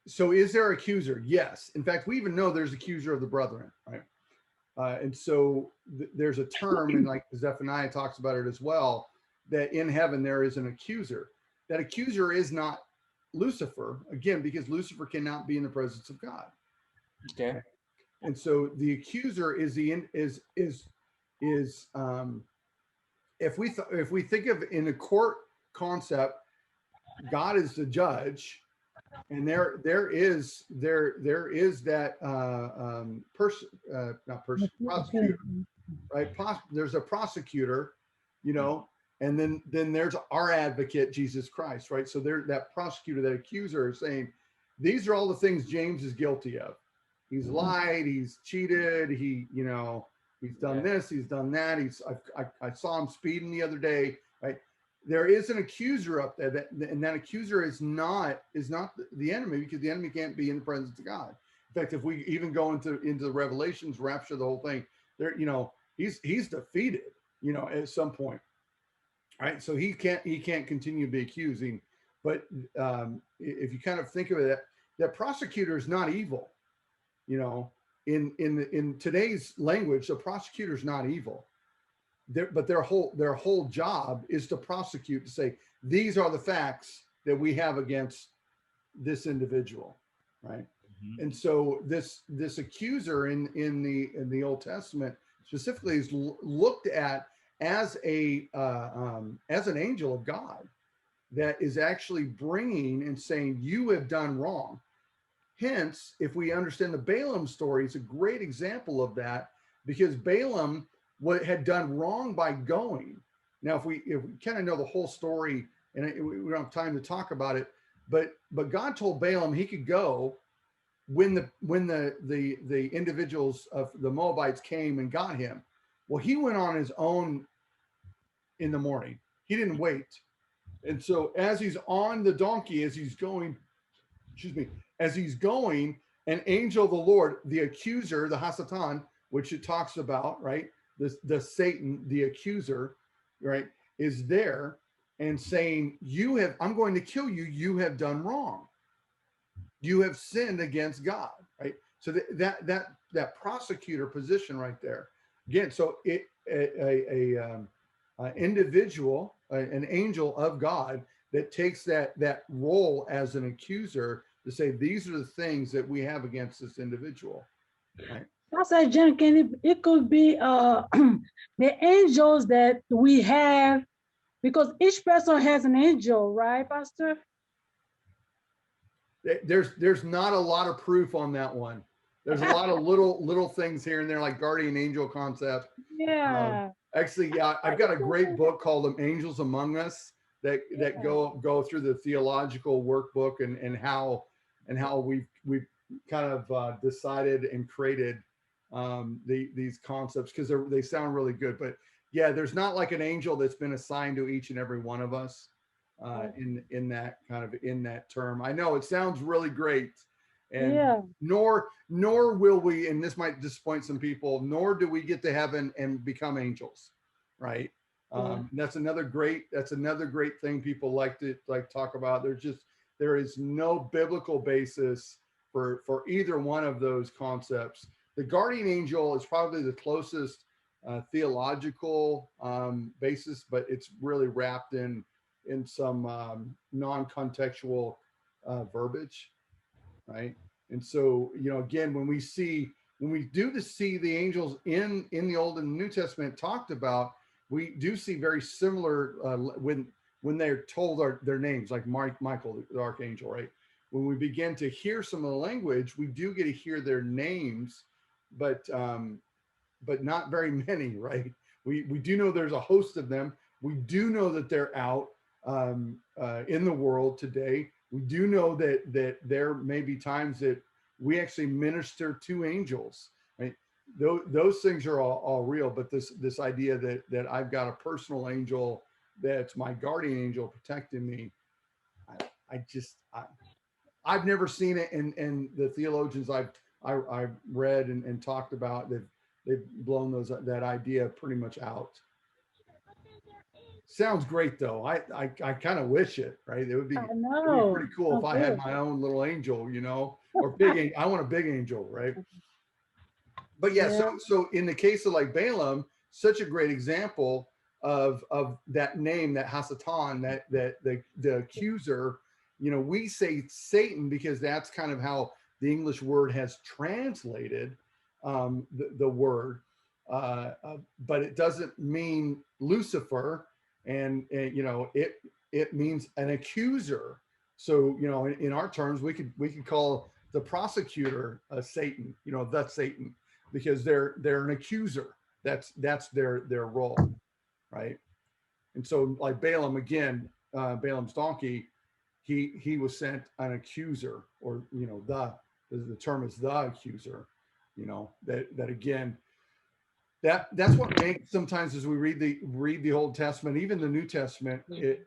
So is there accuser? Yes. In fact, we even know there's accuser of the brethren, right? And so there's a term, and like Zephaniah talks about it as well, that in heaven there is an accuser. That accuser is not Lucifer, again, because Lucifer cannot be in the presence of God. Okay. And so the accuser is if we think of in a court concept, God is the judge, and there is that prosecutor, right? There's a prosecutor, and then there's our advocate, Jesus Christ, right? So there, that prosecutor, that accuser, is saying, these are all the things James is guilty of. He's lied, he's cheated, he, you know, he's done this, he's done that. I saw him speeding the other day, right? There is an accuser up there, and that accuser is not the enemy, because the enemy can't be in the presence of God. In fact, if we even go into the Revelations, rapture, the whole thing, there, you know, he's defeated, you know, at some point, right? So he can't continue to be accusing. But if you kind of think of it, that prosecutor is not evil, you know. In today's language, the prosecutor is not evil. But their whole job is to prosecute, to say these are the facts that we have against this individual, right? Mm-hmm. And so this accuser in the Old Testament specifically is looked at as an angel of God that is actually bringing and saying you have done wrong. Hence, if we understand the Balaam story, it's a great example of that, because Balaam had done wrong by going. Now, if we kind of know the whole story, and we don't have time to talk about it, but God told Balaam he could go when the individuals of the Moabites came and got him. Well, he went on his own in the morning. He didn't wait. And so as he's on the donkey, as he's going, an angel of the Lord, the accuser, the Hassatan, which it talks about, right? The Satan, the accuser, right, is there and saying, I'm going to kill you. You have done wrong. You have sinned against God, right? So that prosecutor position right there. Again, so individual, an angel of God that takes that role as an accuser to say, these are the things that we have against this individual, right? Pastor John, it could be the angels that we have, because each person has an angel, right, Pastor? There's not a lot of proof on that one. There's a lot of little things here and there, like guardian angel concept. Yeah. Actually, yeah, I've got a great book called Angels Among Us that go through the theological workbook and how we've kind of decided and created these concepts, because they sound really good. But yeah, there's not like an angel that's been assigned to each and every one of us in that term. I know it sounds really great, and nor will we, and this might disappoint some people, nor do we get to heaven and become angels, right? That's another great thing people like to talk about. There is no biblical basis for either one of those concepts. The guardian angel is probably the closest theological basis, but it's really wrapped in some non-contextual verbiage, right? And so, you know, again, when we do see the angels in the Old and New Testament talked about, we do see very similar when they're told their names, like Michael, the archangel, right? When we begin to hear some of the language, we do get to hear their names, but not very many, right? We do know there's a host of them. We do know that they're out in the world today. We do know that there may be times that we actually minister to angels, right? Those things are all real, but this idea that I've got a personal angel that's my guardian angel protecting me, I've never seen it, and the theologians I've read and talked about, they've blown that idea pretty much out. Sounds great though. I kind of wish it, right? It would be pretty cool if I had my own little angel, you know, or big. I want a big angel, right? But yeah, so in the case of like Balaam, such a great example of that name, that Hassatan, that the accuser. You know, we say Satan because that's kind of how the English word has translated the word, but it doesn't mean Lucifer, and you know, it means an accuser. So, you know, in our terms, we could call the prosecutor Satan, you know, the Satan, because they're an accuser. That's their role, right? And so, like Balaam, again, Balaam's donkey, he was sent an accuser, or the term is the accuser. That again, that's what makes sometimes as we read the Old Testament, even the New Testament, it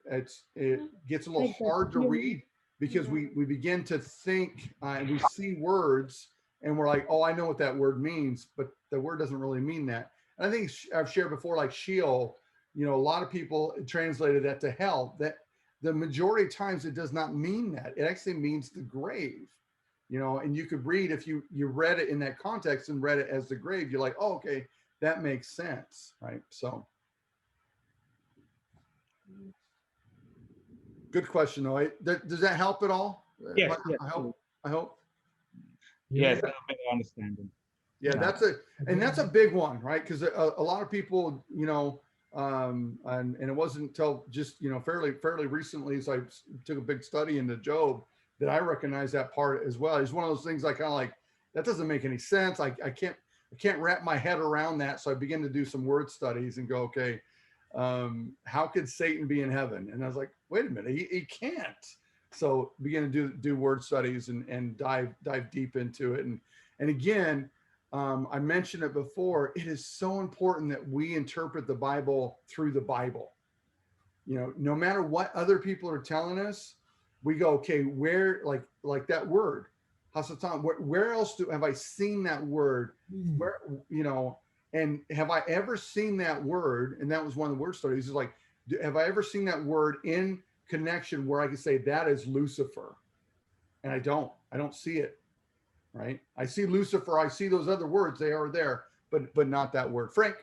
gets a little hard to read, because we begin to think and we see words and we're like, oh, I know what that word means, but the word doesn't really mean that. And I think I've shared before, like Sheol, a lot of people translated that to hell. That the majority of times it does not mean that. It actually means the grave. And you could read, if you read it in that context and read it as the grave, you're like, oh, okay, that makes sense, right? So good question, though. Does that help at all? Yes, I hope. Yes, I have a better understanding. Yeah, that's a big one, right? Because a lot of people, and it wasn't until just fairly recently, as I took a big study into Job, that I recognize that part as well. It's one of those things I kind of like, that doesn't make any sense. I can't wrap my head around that. So I began to do some word studies and go, okay, how could Satan be in heaven? And I was like, wait a minute, he can't. So began to do word studies and dive deep into it. And again, I mentioned it before, it is so important that we interpret the Bible through the Bible. No matter what other people are telling us, we go, okay, where, like that word, Hassatan, where else have I seen that word? Where, and have I ever seen that word? And that was one of the word studies, is like, have I ever seen that word in connection where I could say that is Lucifer? And I don't see it, right? I see Lucifer, I see those other words, they are there, but not that word. Frank,